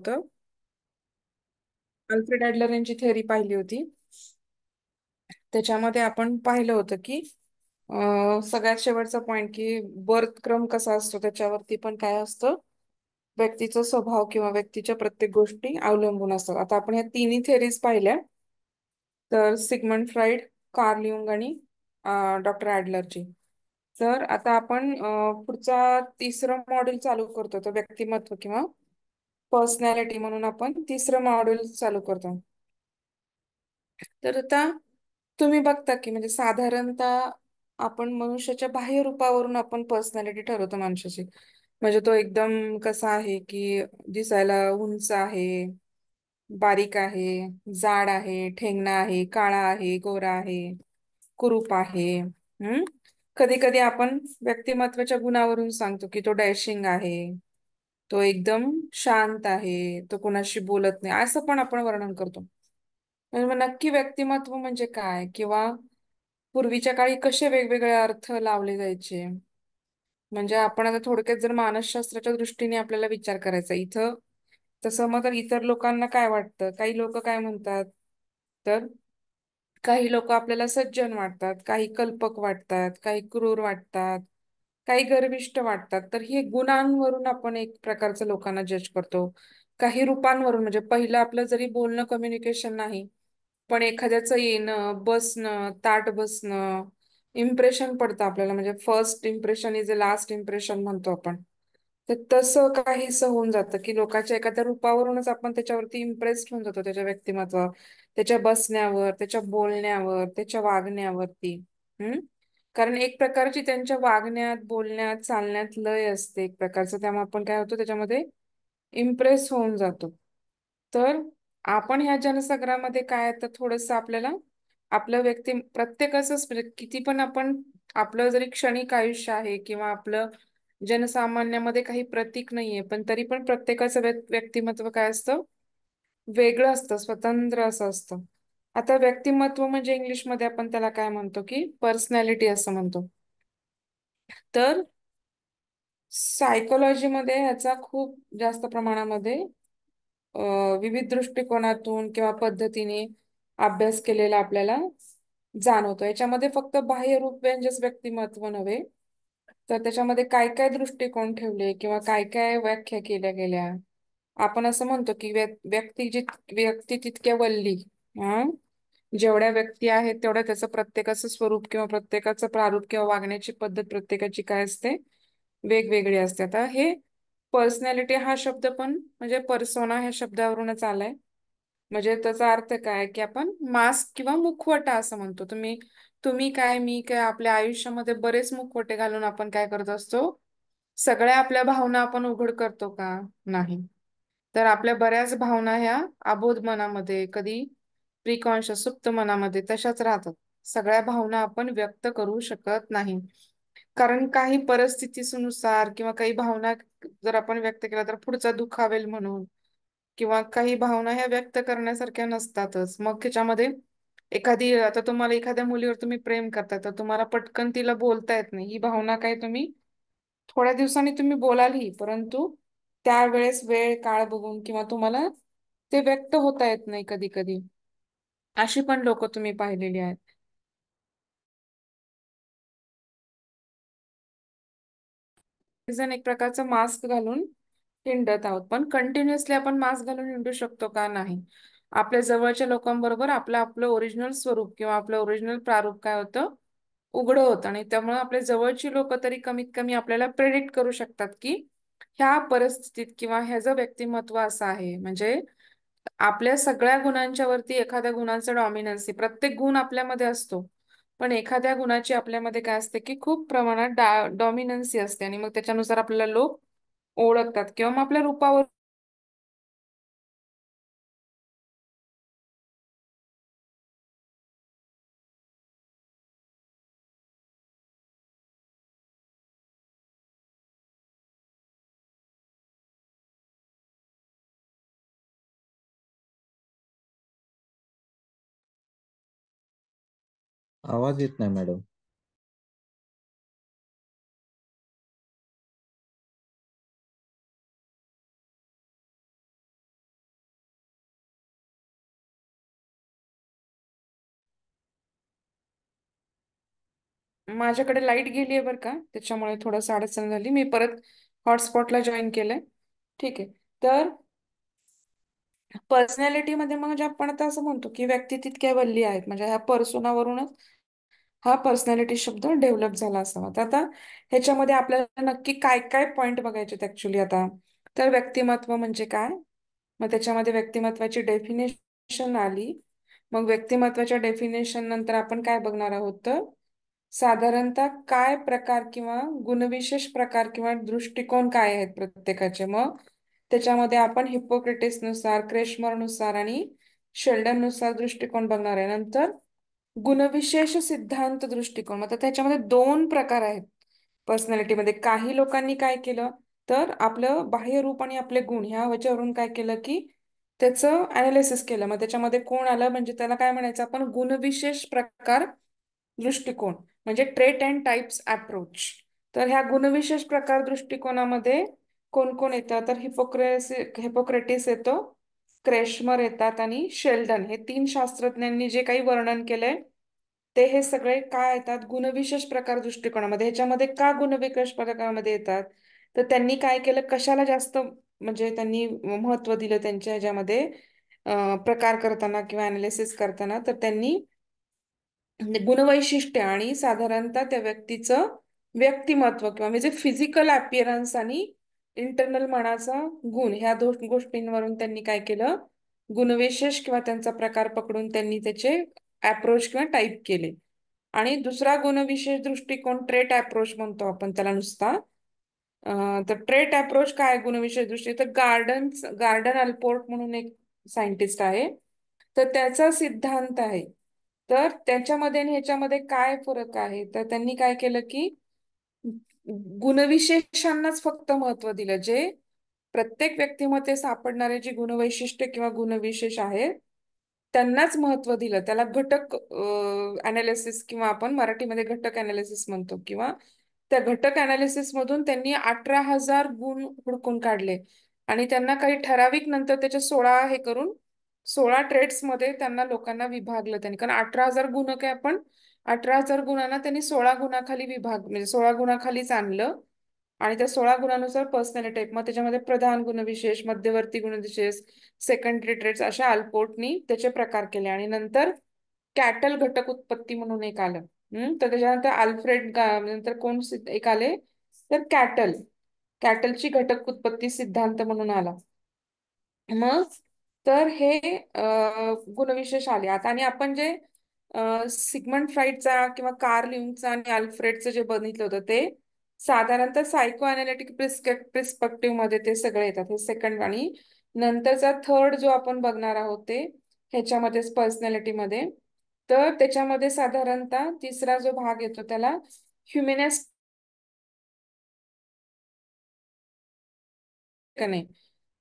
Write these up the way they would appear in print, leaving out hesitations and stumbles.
होतं. अल्फ्रेड ॲडलर यांची थेअरी पाहिली होती. त्याच्यामध्ये आपण पाहिलं होतं की सगळ्यात शेवटचा पॉइंट की बर्थ क्रम कसा असतो त्याच्यावरती पण काय असतं, व्यक्तीचा स्वभाव किंवा व्यक्तीच्या प्रत्येक गोष्टी अवलंबून असतात. आता आपण ह्या तिन्ही थेरीज पाहिल्या, तर सिग्मंड फ्राईड, कार्ल युंग आणि डॉक्टर ॲडलरची. तर आता आपण पुढचा तिसरं मॉड्यूल चालू करतो, तर व्यक्तिमत्व किंवा पर्सनॅलिटी म्हणून आपण तिसरं मॉड्यूल चालू करतो. तर आता तुम्ही बघता की म्हणजे साधारणतः आपण मनुष्याच्या बाह्य रूपावरून आपण पर्सनॅलिटी ठरवतो माणसाची. म्हणजे तो एकदम कसा आहे की दिसायला उंच आहे, बारीक आहे, जाड आहे, ठेंगणा आहे, काळा आहे, गोरा आहे, कुरूप आहे. कधी कधी आपण व्यक्तिमत्वाच्या गुणावरून सांगतो की तो डॅशिंग आहे, तो एकदम शांत आहे, तो कोणाशी बोलत नाही, असं पण आपण वर्णन करतो. तर मग नक्की व्यक्तिमत्व म्हणजे काय, किंवा पूर्वीच्या काळी कसे वेगवेगळे अर्थ लावले जायचे. म्हणजे आपण आता थोडक्यात जर मानसशास्त्राच्या दृष्टीने आपल्याला विचार करायचा इथं, तसं मग तर इतर लोकांना काय वाटतं, काही लोक काय म्हणतात, तर काही लोक आपल्याला सज्जन वाटतात, काही कल्पक वाटतात, काही क्रूर वाटतात, काही गर्विष्ठ वाटतात. तर हे गुणांवरून आपण एक प्रकारचं लोकांना जज करतो. काही रूपांवरून, म्हणजे पहिलं आपलं जरी बोलणं कम्युनिकेशन नाही, पण एखाद्याचं येणं, बसणं, ताठ बसणं, इम्प्रेशन पडतं आपल्याला. म्हणजे first impression is a last impression म्हणतो आपण. तर तसं काहीसं होऊन जातं की लोकांच्या एखाद्या रूपावरूनच आपण त्याच्यावरती इम्प्रेस्ड होऊन जातो, त्याच्या व्यक्तिमत्वावर, त्याच्या बसण्यावर, त्याच्या बोलण्यावर, त्याच्या वागण्यावरती. हम्म कारण एक प्रकारची त्यांच्या वागण्यात, बोलण्यात, चालण्यात लय असते एक प्रकारचं, त्यामुळे आपण काय होतो त्याच्यामध्ये इम्प्रेस होऊन जातो. तर आपण ह्या जनसंग्रहामध्ये काय आहे, तर थोडस आपल्याला आपलं प्रत्येकाचंच म्हणजे किती पण आपण, आपलं जरी क्षणिक आयुष्य आहे किंवा आपलं जनसामान्यामध्ये काही प्रतीक नाहीये, पण तरी पण प्रत्येकाचं व्यक्तिमत्व काय असतं, वेगळं असतं, स्वतंत्र असं असतं. आता व्यक्तिमत्व म्हणजे इंग्लिशमध्ये आपण त्याला काय म्हणतो की पर्सनॅलिटी असं म्हणतो. तर सायकोलॉजीमध्ये ह्याचा खूप जास्त प्रमाणामध्ये विविध दृष्टिकोनातून किंवा पद्धतीने अभ्यास केलेला आपल्याला जाणवतो. याच्यामध्ये फक्त बाह्य रूप व्यंजक व्यक्तिमत्व नव्हे, तर त्याच्यामध्ये काय काय दृष्टिकोन ठेवले किंवा काय काय व्याख्या केल्या गेल्या. आपण असं म्हणतो की व्यक्ती तितक्या वल्ली. हा जेवढ्या व्यक्ती आहेत तेवढ्या त्याचं प्रत्येकाचं स्वरूप किंवा प्रत्येकाचं प्रारूप किंवा वागण्याची पद्धत प्रत्येकाची काय असते, वेगवेगळी असते. आता हे पर्सनॅलिटी हा शब्द पण म्हणजे पर्सोना ह्या शब्दावरूनच आलाय. म्हणजे त्याचा अर्थ काय की आपण मास्क किंवा मुखवटा असं म्हणतो. तुम्ही तुम्ही काय, मी काय, आपल्या आयुष्यामध्ये बरेच मुखवटे घालून आपण काय करत असतो, सगळ्या आपल्या भावना आपण उघड करतो का? नाही. तर आपल्या बऱ्याच भावना ह्या अबोध मनामध्ये, कधी प्रिकॉन्शियस सुप्त मनामध्ये तशाच राहतात. सगळ्या भावना आपण व्यक्त करू शकत नाही, कारण काही परिस्थितीनुसार किंवा काही भावना जर आपण व्यक्त केल्या तर पुढचा दुखावेल म्हणून, किंवा काही भावना ह्या व्यक्त करण्यासारख्या नसतातच. मग त्याच्यामध्ये एखादी, आता तुम्हाला एखाद्या मुलीवर तुम्ही प्रेम करता, तर तुम्हाला पटकन तिला बोलता येत नाही. ही भावना काय, तुम्ही थोड्या दिवसांनी तुम्ही बोलालही, परंतु त्यावेळेस वेळ काळ बघून किंवा तुम्हाला ते व्यक्त होता येत नाही कधी कधी. अशी पण लोक तुम्ही पाहिलेली आहेत. जण एक प्रकारचं मास्क घालून हिंडत आहोत, पण कंटिन्युअसली आपण मास्क घालून हिंडू शकतो का? नाही. आपल्या जवळच्या लोकांबरोबर आपलं आपलं ओरिजिनल स्वरूप किंवा आपलं ओरिजिनल प्रारूप काय होतं, उघडं होतं. आणि त्यामुळे आपल्या जवळची लोक तरी कमीत कमी आपल्याला प्रेडिक्ट करू शकतात की ह्या परिस्थितीत किंवा ह्याचं व्यक्तिमत्व असं आहे. म्हणजे आपल्या सगळ्या गुणांच्या वरती एखाद्या गुणांचा डॉमिनन्सी, प्रत्येक गुण आपल्यामध्ये असतो, पण एखाद्या गुणाची आपल्यामध्ये काय असते की खूप प्रमाणात डॉमिनन्सी असते, आणि मग त्याच्यानुसार आपल्याला लोक ओळखतात किंवा मग आपल्या रूपावर. आवाज येत नाही मॅडम. माझ्याकडे लाईट गेली आहे बरं का, त्याच्यामुळे थोडंसं अडचण झाली. मी परत हॉटस्पॉटला जॉईन केलंय. ठीक आहे. तर पर्सनॅलिटीमध्ये मग जे आपण आता असं म्हणतो की व्यक्ती तितक्या वल्ली आहेत, म्हणजे ह्या पर्सोनावरूनच हा पर्सनॅलिटी शब्द डेव्हलप झाला असावा. तर आता ह्याच्यामध्ये आपल्याला नक्की काय काय पॉईंट बघायचे ऍक्च्युली आता. तर व्यक्तिमत्व म्हणजे काय, मग त्याच्यामध्ये व्यक्तिमत्वाची डेफिनेशन आली. मग व्यक्तिमत्वाच्या डेफिनेशन नंतर आपण काय बघणार आहोत, तर साधारणतः काय प्रकार किंवा गुणविशेष प्रकार किंवा दृष्टिकोन काय आहेत प्रत्येकाचे. मग त्याच्यामध्ये आपण हिप्पोक्रेटिसनुसार, क्रेशमरनुसार आणि शेल्डननुसार दृष्टिकोन बघणार आहे. नंतर गुणविशेष सिद्धांत दृष्टिकोन, मग त्याच्यामध्ये दोन प्रकार आहेत पर्सनॅलिटीमध्ये. काही लोकांनी काय केलं, तर आपलं बाह्य रूप आणि आपले गुण ह्या वच्यावरून काय केलं की त्याचं अनालिसिस केलं. मग त्याच्यामध्ये कोण आलं, म्हणजे त्याला काय म्हणायचं आपण, गुणविशेष प्रकार दृष्टिकोन, म्हणजे ट्रेट अँड टाइप्स अप्रोच. तर ह्या गुणविशेष प्रकार दृष्टिकोनामध्ये कोण कोण येतं, तर हिपोक्रेटिस येतो, क्रेशमर येतात आणि शेल्डन. हे तीन शास्त्रज्ञांनी जे काही वर्णन केलंय ते हे सगळे काय येतात गुणविशेष प्रकार दृष्टिकोनामध्ये. ह्याच्यामध्ये का गुणविशेष प्रकारामध्ये येतात, तर त्यांनी काय केलं, कशाला जास्त म्हणजे त्यांनी महत्व दिलं त्यांच्या ह्याच्यामध्ये प्रकार करताना किंवा अनालिसिस करताना, तर त्यांनी म्हणजे गुणवैशिष्ट्य आणि साधारणतः त्या व्यक्तीचं व्यक्तिमत्व किंवा म्हणजे फिजिकल अपिअरन्स आणि इंटरनल मनाचा गुण, ह्या दोन गोष्टींवरून त्यांनी काय केलं, गुणविशेष किंवा त्यांचा प्रकार पकडून त्यांनी त्याचे अप्रोच किंवा टाईप केले. आणि दुसरा गुणविशेष दृष्टिकोन ट्रेट अप्रोच म्हणतो आपण त्याला नुसता. तर ट्रेट अप्रोच काय गुणविशेष दृष्टी, तर गार्डन अल्पोर्ट म्हणून एक सायंटिस्ट आहे, तर त्याचा सिद्धांत आहे. तर त्याच्यामध्ये आणि ह्याच्यामध्ये काय फरक आहे, तर त्यांनी काय केलं की गुणविशेषांनाच फक्त महत्व दिलं. जे प्रत्येक व्यक्तीमध्ये सापडणारे जे गुणवैशिष्ट्य किंवा गुणविशेष आहेत त्यांनाच महत्व दिलं. त्याला घटक अनालिसिस किंवा आपण मराठीमध्ये घटक अनालिसिस म्हणतो, किंवा त्या घटक अनालिसिस मधून त्यांनी 18,000 गुण हुडकून काढले आणि त्यांना काही ठराविक नंतर त्याचे 16 हे करून 16 ट्रेड्स मध्ये त्यांना लोकांना विभागलं त्यांनी. कारण 18,000 गुण काय आपण 18,000 गुणांना त्यांनी 16 गुणाखाली म्हणजे 16 गुणाखालीच आणलं. आणि त्या 16 गुणानुसार पर्सनॅलिटी टाईप, मग त्याच्यामध्ये प्रधान गुणविशेष, मध्यवर्ती गुणविशेष, सेकंडरी ट्रेट्स अशा अल्पोर्टनी त्याचे प्रकार केले. आणि नंतर कॅटल घटक उत्पत्ती म्हणून एक आलं. तर त्याच्यानंतर नंतर कोण एक आले, तर कॅटलची घटक उत्पत्ती सिद्धांत म्हणून आला. मग तर हे गुणविशेष आले आता. आणि आपण जे सिग्मंड फ्राईडचा किंवा कार्ल युंगचा आणि अल्फ्रेडचं जे बघितलं होतं, ते साधारणतः सायको अनालिटिक प्रिस्पेक्टिव्ह मध्ये ते सगळे येतात, हे सेकंड. आणि नंतरचा थर्ड जो आपण बघणार आहोत ते ह्याच्यामध्येच पर्सनॅलिटीमध्ये. तर त्याच्यामध्ये साधारणतः तिसरा जो भाग येतो त्याला ह्युमेनिस्ट का नाही,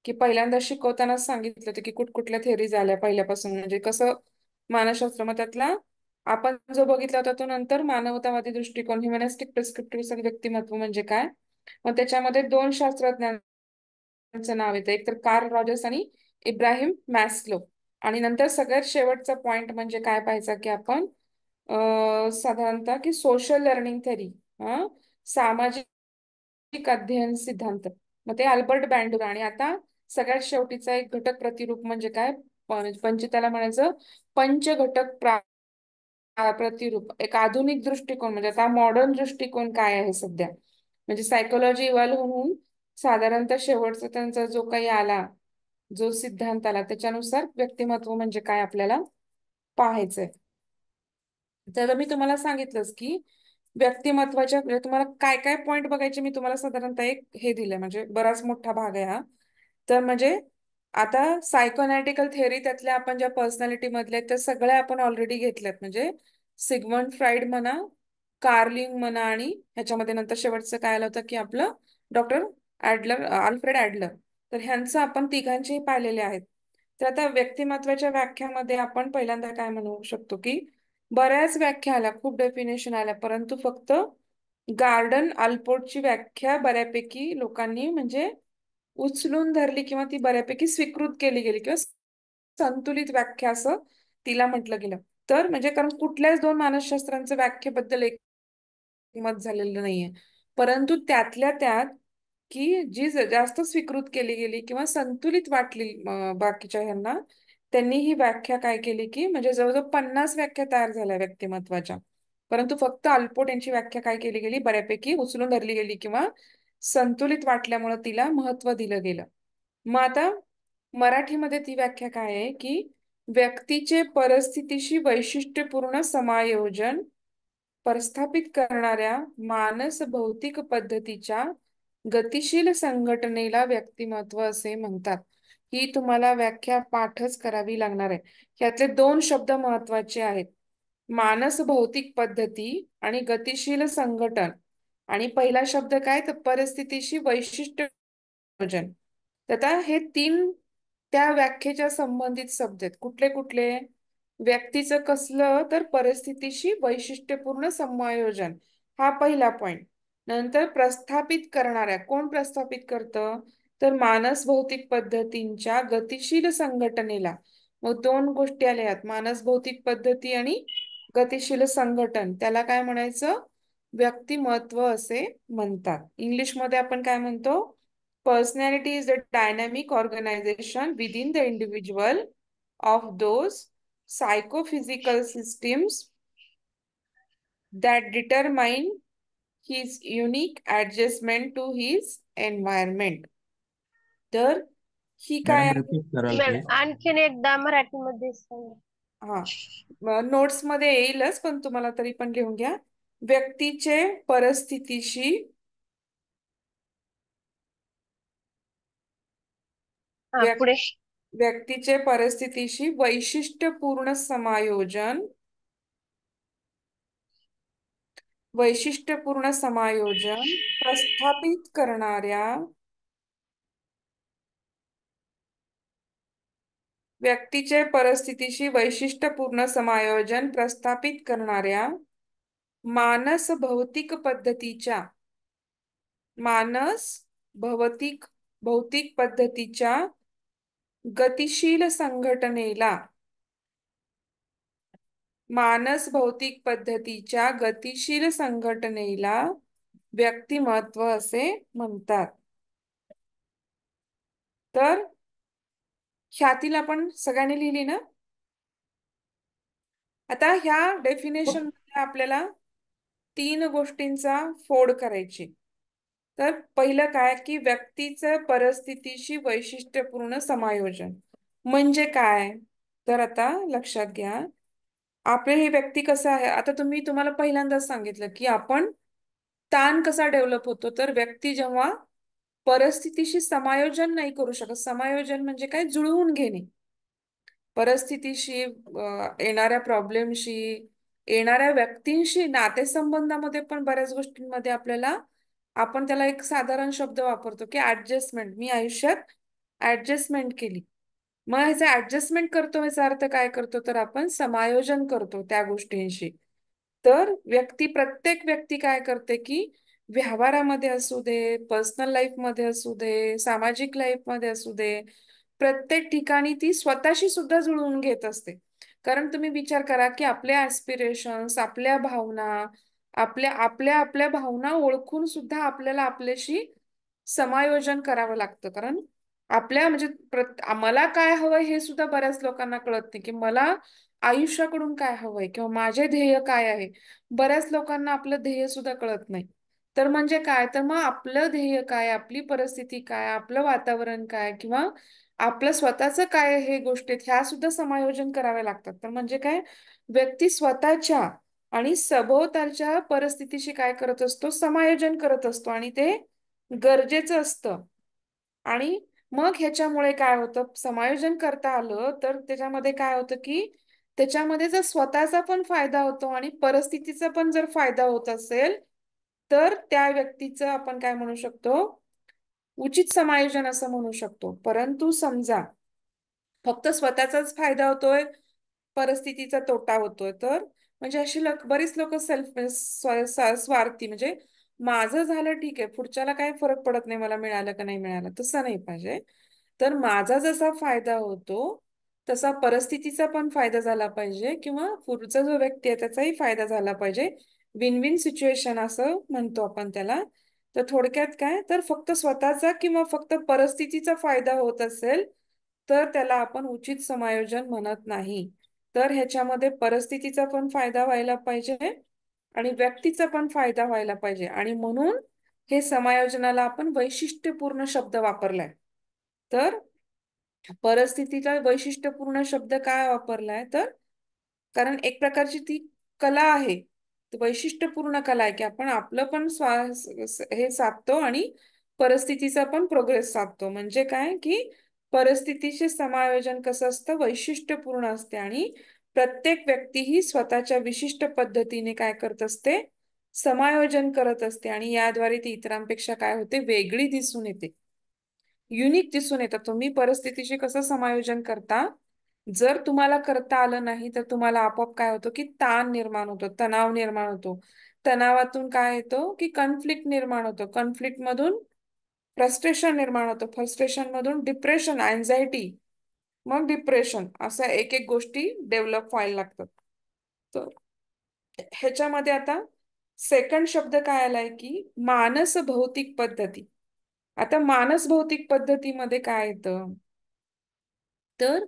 की पहिल्यांदा शिकवतानाच सांगितलं होतं की कुठकुठल्या थेरीज आल्या पहिल्यापासून, म्हणजे कसं मानसशास्त्र. मग त्यातला आपण जो बघितला होता तो नंतर मानवतावादी दृष्टिकोन, ह्युमॅनिस्टिक प्रिस्क्रिप्टिव्ह आणि व्यक्तिमत्व म्हणजे काय. मग त्याच्यामध्ये दोन शास्त्रज्ञांचं नाव येतं, एक तर कार्ल रॉजर्स आणि इब्राहिम मॅस्लो. आणि नंतर सगळ्यात शेवटचा पॉइंट म्हणजे काय पाहायचा की आपण साधारणतः की सोशल लर्निंग थेरी, सामाजिक अध्ययन सिद्धांत, मग ते अल्बर्ट बँडुरा. आणि आता सगळ्यात शेवटीचा एक घटक प्रतिरूप म्हणजे काय, त्याला म्हणायचं पंचघटक प्रतिरूप. एक आधुनिक दृष्टिकोन म्हणजे आता मॉडर्न दृष्टिकोन काय आहे सध्या, म्हणजे सायकोलॉजी इव्हॉल्व्ह होऊन साधारणतः शेवटचा त्यांचा जो काही आला, जो सिद्धांत आला, त्याच्यानुसार व्यक्तिमत्व म्हणजे काय आपल्याला पाहायचंय. तर मी तुम्हाला सांगितलंच की व्यक्तिमत्वाच्या म्हणजे तुम्हाला काय काय पॉईंट बघायचे, मी तुम्हाला साधारणतः एक हे दिलंय, म्हणजे बराच मोठा भाग आहे हा. तर म्हणजे आता सायकोअनालिटिकल थेअरी त्यातल्या आपण ज्या पर्सनॅलिटी मधल्या आहेत त्या सगळ्या आपण ऑलरेडी घेतल्यात. म्हणजे सिग्मंड फ्राईड म्हणा, कार्ल युंग म्हणा, आणि ह्याच्यामध्ये नंतर शेवटचं काय आलं होतं की आपलं डॉक्टर अल्फ्रेड ॲडलर. तर ह्यांचं आपण तिघांचेही पाहिलेले आहेत. तर आता व्यक्तिमत्वाच्या व्याख्यामध्ये आपण पहिल्यांदा काय म्हणू शकतो की बऱ्याच व्याख्या आल्या, खूप डेफिनेशन आल्या, परंतु फक्त गार्डन अल्पोर्टची व्याख्या बऱ्यापैकी लोकांनी म्हणजे उचलून धरली किंवा ती बऱ्यापैकी स्वीकृत केली गेली, किंवा संतुलित व्याख्या असं तिला म्हटलं गेलं. तर म्हणजे कारण कुठल्याच दोन मानसशास्त्रांच्या व्याख्येबद्दल मत झालेलं नाहीये. परंतु त्यातल्या त्यात की जी जास्त स्वीकृत केली गेली किंवा संतुलित वाटली बाकीच्या ह्यांना, त्यांनी ही व्याख्या काय केली की म्हणजे जवळजवळ 50 व्याख्या तयार झाल्या व्यक्तिमत्वाच्या. परंतु फक्त अल्पोट यांची व्याख्या काय केली गेली, बऱ्यापैकी उचलून धरली गेली किंवा संतुलित वाटल्यामुळे तिला महत्व दिलं गेलं. मग आता मराठीमध्ये ती व्याख्या काय आहे की व्यक्तीचे परिस्थितीशी वैशिष्ट्यपूर्ण समायोजन प्रस्थापित करणाऱ्या मानस भौतिक पद्धतीच्या गतिशील संघटनेला व्यक्तिमत्व असे म्हणतात. ही तुम्हाला व्याख्या पाठच करावी लागणार आहे. यातले 2 शब्द महत्वाचे आहेत, मानस भौतिक पद्धती आणि गतिशील संघटन. आणि पहिला शब्द काय तर परिस्थितीशी वैशिष्ट्य नियोजन. तर आता हे 3 त्या व्याख्येच्या संबंधित शब्द आहेत. कुठले कुठले? व्यक्तीचं कसलं तर परिस्थितीशी वैशिष्ट्यपूर्ण समायोजन, हा पहिला पॉइंट. नंतर प्रस्थापित करणाऱ्या, कोण प्रस्थापित करतं तर मानस भौतिक पद्धतींच्या गतिशील संघटनेला. मग 2 गोष्टी आल्या आहेत, मानस भौतिक पद्धती आणि गतिशील संघटन. त्याला काय म्हणायचं? व्यक्तिमत्व असे म्हणतात. इंग्लिशमध्ये आपण काय म्हणतो? Personality is a dynamic organisation within the individual of those psychophysical systems that determine his unique adjustment to his environment. तर ही काय मॅडम आहे? रिपीट कराल मॅडम प्लीज. आणखीन एकदा मराठीमध्ये सांगा. हा, नोट्स मध्ये येईलच पण तुम्हाला तरी पण लिहून घ्या. व्यक्तीचे परिस्थितीशी हा व्यक्- पुढे. व्यक्तीचे परिस्थितीशी वैशिष्ट्यपूर्ण समायोजन, वैशिष्ट्यपूर्ण समायोजन प्रस्थापित करणाऱ्या, व्यक्तीचे परिस्थितीशी वैशिष्ट्यपूर्ण समायोजन प्रस्थापित करणाऱ्या मानस भौतिक पद्धतीच्या, मानस भौतिक भौतिक पद्धतीच्या गतिशील संघटनेला, मानस भौतिक पद्धतीच्या गतिशील संघटनेला व्यक्तिमत्व असे म्हणतात. तर ह्यातील आपण सगळ्यांनी लिहिली ना? आता ह्या डेफिनेशन मध्ये आपल्याला 3 गोष्टींचा फोड करायची. तर पहिलं काय की व्यक्तीचं परिस्थितीशी वैशिष्ट्यपूर्ण समायोजन म्हणजे काय? तर आता लक्षात घ्या, आपले हे व्यक्ती कसं आहे. आता तुम्हाला पहिल्यांदाच सांगितलं की आपण ताण कसा डेव्हलप होतो तर व्यक्ती जेव्हा परिस्थितीशी समायोजन नाही करू शकत. समायोजन म्हणजे काय? जुळवून घेणे. परिस्थितीशी, येणाऱ्या प्रॉब्लेमशी, येणाऱ्या व्यक्तींशी, नातेसंबंधामध्ये पण बऱ्याच गोष्टींमध्ये आपल्याला, आपण त्याला एक साधारण शब्द वापरतो की ऍडजस्टमेंट. मी आयुष्यात ऍडजस्टमेंट केली. मग ह्याचं ऍडजस्टमेंट करतो याचा अर्थ काय करतो तर आपण समायोजन करतो त्या गोष्टींशी. तर प्रत्येक व्यक्ती काय करते की व्यवहारामध्ये असू दे, पर्सनल लाईफ मध्ये असू दे, सामाजिक लाईफ मध्ये असू दे, प्रत्येक ठिकाणी ती स्वतःशी सुद्धा जुळवून घेत असते. कारण तुम्ही विचार करा की आपल्या ऍस्पिरेशन्स, आपल्या भावना, आपल्या आपल्या आपल्या भावना ओळखून सुद्धा आपल्याला आपल्याशी समायोजन करावं लागतं. कारण आपल्या म्हणजे मला काय हवंय हे सुद्धा बऱ्याच लोकांना कळत नाही की मला आयुष्याकडून काय हवंय किंवा माझे ध्येय काय आहे. बऱ्याच लोकांना आपलं ध्येय सुद्धा कळत नाही. तर म्हणजे काय तर मग आपलं ध्येय काय, आपली परिस्थिती काय, आपलं वातावरण काय किंवा आपलं स्वतःचं काय, हे गोष्टी ह्या सुद्धा समायोजन कराव्या लागतात. तर म्हणजे काय, व्यक्ती स्वतःच्या आणि सभोवतालच्या परिस्थितीशी काय करत असतो, समायोजन करत असतो आणि ते गरजेचं असतं. आणि मग ह्याच्यामुळे काय होतं, समायोजन करता आलं तर त्याच्यामध्ये काय होतं की त्याच्यामध्ये जर स्वतःचा पण फायदा होतो आणि परिस्थितीचा पण जर फायदा होत असेल तर त्या व्यक्तीचं आपण काय म्हणू शकतो, उचित समायोजन असं म्हणू शकतो. परंतु समजा फक्त स्वतःचाच फायदा होतोय, परिस्थितीचा तोटा होतोय, तर म्हणजे अशी बरीच लोक स्वार्थी, म्हणजे माझं झालं ठीक आहे, पुढच्याला काही फरक पडत नाही मला मिळालं का नाही मिळालं, तसं नाही पाहिजे. तर माझा जसा फायदा होतो तसा परिस्थितीचा पण फायदा झाला पाहिजे किंवा पुढचा जो व्यक्ती आहे त्याचाही फायदा झाला पाहिजे. विन विन सिच्युएशन असं म्हणतो आपण त्याला. तर थोडक्यात काय, तर फक्त स्वतःचा किंवा फक्त परिस्थितीचा फायदा होत असेल तर त्याला आपण उचित समायोजन म्हणत नाही. तर ह्याच्यामध्ये परिस्थितीचा पण फायदा व्हायला पाहिजे आणि व्यक्तीचा पण फायदा व्हायला पाहिजे, आणि म्हणून हे समायोजनाला आपण वैशिष्ट्यपूर्ण शब्द वापरलाय. तर परिस्थितीचा वैशिष्ट्यपूर्ण शब्द काय वापरलाय, तर कारण एक प्रकारची ती कला आहे, ती वैशिष्ट्यपूर्ण कला आहे की आपण आपलं पण हे साधतो आणि परिस्थितीचा पण प्रोग्रेस साधतो. म्हणजे काय की परिस्थितीचे समायोजन कसं असतं, वैशिष्ट्यपूर्ण असते, आणि प्रत्येक व्यक्ती ही स्वतःच्या विशिष्ट पद्धतीने काय करत असते, समायोजन करत असते, आणि याद्वारे ती इतरांपेक्षा काय होते, वेगळी दिसून येते, युनिक दिसून येतं. तुम्ही परिस्थितीशी कसं समायोजन करता, जर तुम्हाला करता आलं नाही तर तुम्हाला आपोआप काय होतं की ताण निर्माण होतो, तणाव निर्माण होतो. तणावातून काय येतो की कॉन्फ्लिक्ट निर्माण होतो, कॉन्फ्लिक्ट मधून फ्रस्ट्रेशन निर्माण होतं, फ्रस्ट्रेशन मधून डिप्रेशन, अँझायटी, मग डिप्रेशन, अशा एक एक गोष्टी डेव्हलप व्हायला लागतात. तर ह्याच्यामध्ये आता सेकंड शब्द काय आलाय की मानस भौतिक पद्धती. आता मानस भौतिक पद्धतीमध्ये काय येतं, तर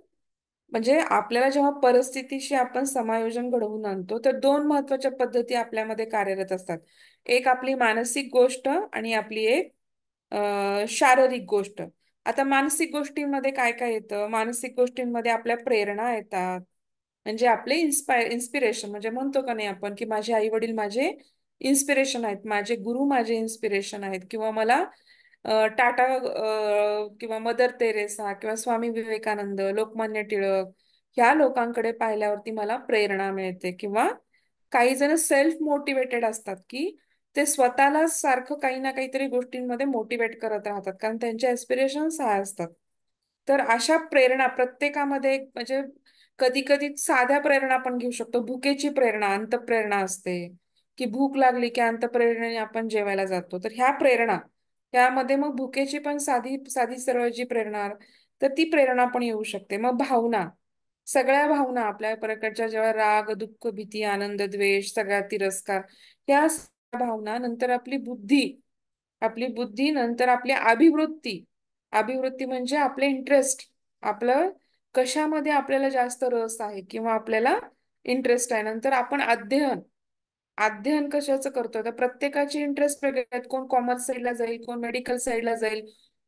म्हणजे आपल्याला जेव्हा परिस्थितीशी आपण समायोजन घडवून आणतो तर दोन महत्वाच्या पद्धती आपल्यामध्ये कार्यरत असतात. एक आपली मानसिक गोष्ट आणि आपली एक शारीरिक गोष्ट. आता मानसिक गोष्टींमध्ये काय काय येतं, मानसिक गोष्टींमध्ये आपल्या प्रेरणा येतात, म्हणजे आपले इन्स्पिरेशन, म्हणजे म्हणतो का नाही आपण की माझे आई वडील माझे इन्स्पिरेशन आहेत, माझे गुरु माझे इन्स्पिरेशन आहेत, किंवा मला टाटा किंवा मदर तेरेसा किंवा स्वामी विवेकानंद, लोकमान्य टिळक, ह्या लोकांकडे पाहिल्यावरती मला प्रेरणा मिळते. किंवा काही जण सेल्फ मोटिवेटेड असतात की ते स्वतःला सारखं काही ना काहीतरी गोष्टींमध्ये मोटिवेट करत राहतात, कारण त्यांचे एस्पिरेशन्स हाय असतात. तर अशा प्रेरणा प्रत्येकामध्ये म्हणजे कधी कधी साध्या प्रेरणा पण घेऊ शकतो. भुकेची प्रेरणा, अंतप्रेरणा असते, की भूक लागली की अंतप्रेरणेने आपण जेवायला जातो. तर ह्या प्रेरणा, त्यामध्ये मग भुकेची पण साधी साधी सरळ जी प्रेरणा, तर ती प्रेरणा पण येऊ शकते. मग भावना, सगळ्या भावना आपल्या प्रकारच्या, जेव्हा राग, दुःख, भीती, आनंद, द्वेष, सगळ्या तिरस्कार, या सगळ्या भावना, नंतर आपली बुद्धी, आपली बुद्धी, नंतर आपली अभिवृत्ती. अभिवृत्ती म्हणजे आपले इंटरेस्ट, आपलं कशामध्ये आपल्याला जास्त रस आहे किंवा आपल्याला इंटरेस्ट आहे. नंतर आपण अध्ययन, अध्ययन कशाचं करतो, तर प्रत्येकाची इंटरेस्ट वेगळे आहेत. कोण कॉमर्स साईडला जाईल, कोण मेडिकल साईडला जाईल,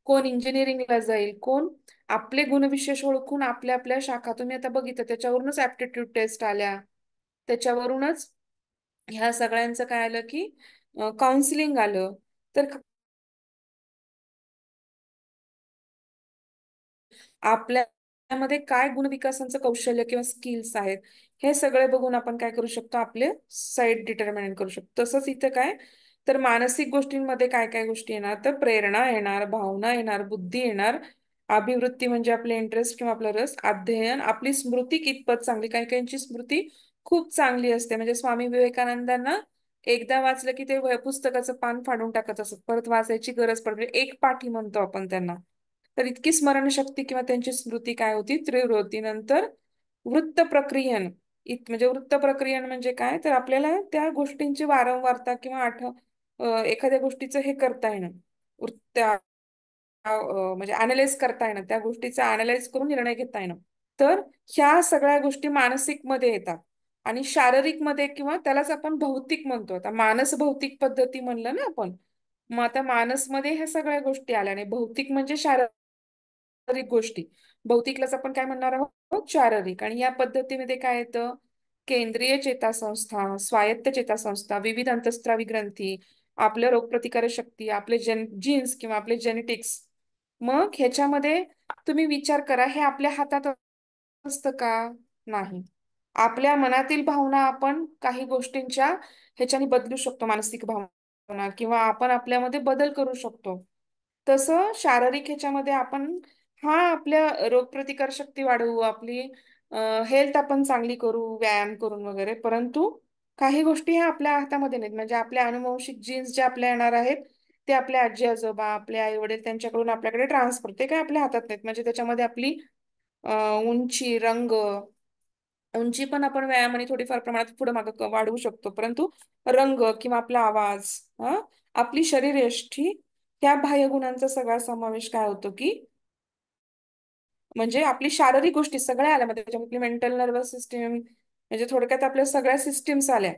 कोण इंजिनिअरिंगला जाईल, कोण आपले गुणविशेष ओळखून आपल्या आपल्या शाखा, तुम्ही आता बघितलं त्याच्यावरूनच ऍप्टिट्यूड टेस्ट आल्या, त्याच्यावरूनच ह्या सगळ्यांचं काय आलं की काउन्सिलिंग आलं. तर आपल्यामध्ये काय गुणविकासांचं कौशल्य किंवा स्किल्स आहेत, हे सगळे बघून आपण काय करू शकतो, आपले साईड डिटर्मिनेट करू शकतो. तसंच इथं काय, तर मानसिक गोष्टींमध्ये काय काय गोष्टी येणार, तर प्रेरणा येणार, भावना येणार, बुद्धी येणार, अभिवृत्ती म्हणजे आपले इंटरेस्ट किंवा आपला रस, अध्ययन, आपली स्मृती कितपत चांगली, काही काहींची स्मृती खूप चांगली असते. म्हणजे स्वामी विवेकानंदांना एकदा वाचलं की ते पुस्तकाचं पान फाडून टाकत असत, परत वाचायची गरज पडली, एक पाठी म्हणतो आपण त्यांना. तर इतकी स्मरणशक्ती किंवा त्यांची स्मृती काय होती, तीव्र होती. नंतर वृत्त प्रक्रियन, म्हणजे वृत्त प्रक्रियन म्हणजे काय, तर आपल्याला त्या गोष्टींची वारंवारता किंवा एखाद्या गोष्टीचं हे करता येणं, त्या म्हणजे अनालाइज करता येणं, त्या गोष्टीचा अनालाइज करून निर्णय घेता येणं. तर ह्या सगळ्या गोष्टी मानसिक मध्ये येतात. आणि शारीरिक मध्ये, किंवा त्यालाच आपण भौतिक म्हणतो. आता मानस भौतिक पद्धती म्हणलं ना आपण, मग आता मानसमध्ये ह्या सगळ्या गोष्टी आल्या, आणि भौतिक म्हणजे शारीरिक गोष्टी. भौतिकलाच आपण काय म्हणणार आहोत, शारीरिक. आणि या पद्धतीमध्ये काय येतं, केंद्रीय चेतासंस्था, स्वायत्त चेतासंस्था, विविध अंतःस्रावी ग्रंथी, आपलं रोगप्रतिकारक शक्ती, आपले जीन्स किंवा आपले जेनेटिक्स. मग ह्याच्यामध्ये तुम्ही विचार करा, हे आपल्या हातात असतं का? नाही. आपल्या मनातील भावना आपण काही गोष्टींच्या ह्याच्याने बदलू शकतो, मानसिक भावना, किंवा आपण आपल्यामध्ये बदल करू शकतो. तसं शारीरिक ह्याच्यामध्ये आपण, हा, आपल्या रोगप्रतिकार शक्ती वाढवू, आपली हेल्थ आपण चांगली करू व्यायाम करून वगैरे, परंतु काही गोष्टी ह्या आपल्या हातामध्ये नाहीत. म्हणजे आपल्या अनुवंशिक जीन्स जे आपल्या येणार आहेत, ते आपल्या आजी आजोबा, आपले आई वडील त्यांच्याकडून आपल्याकडे ट्रान्सफर, ते काय आपल्या हातात नाहीत. म्हणजे त्याच्यामध्ये आपली उंची, रंग, उंची पण आपण व्यायामाने थोडीफार प्रमाणात पुढे मागे वाढवू शकतो, परंतु रंग किंवा आपला आवाज, हा, आपली शरीरयष्टी, त्या बाह्य गुणांचा सगळा समावेश काय होतो की म्हणजे आपली शारीरिक गोष्टी सगळ्या आल्या, म्हणजे त्याच्यामध्ये मेंटल नर्वस सिस्टीम, म्हणजे थोडक्यात आपल्या सगळ्या सिस्टीम्स आल्या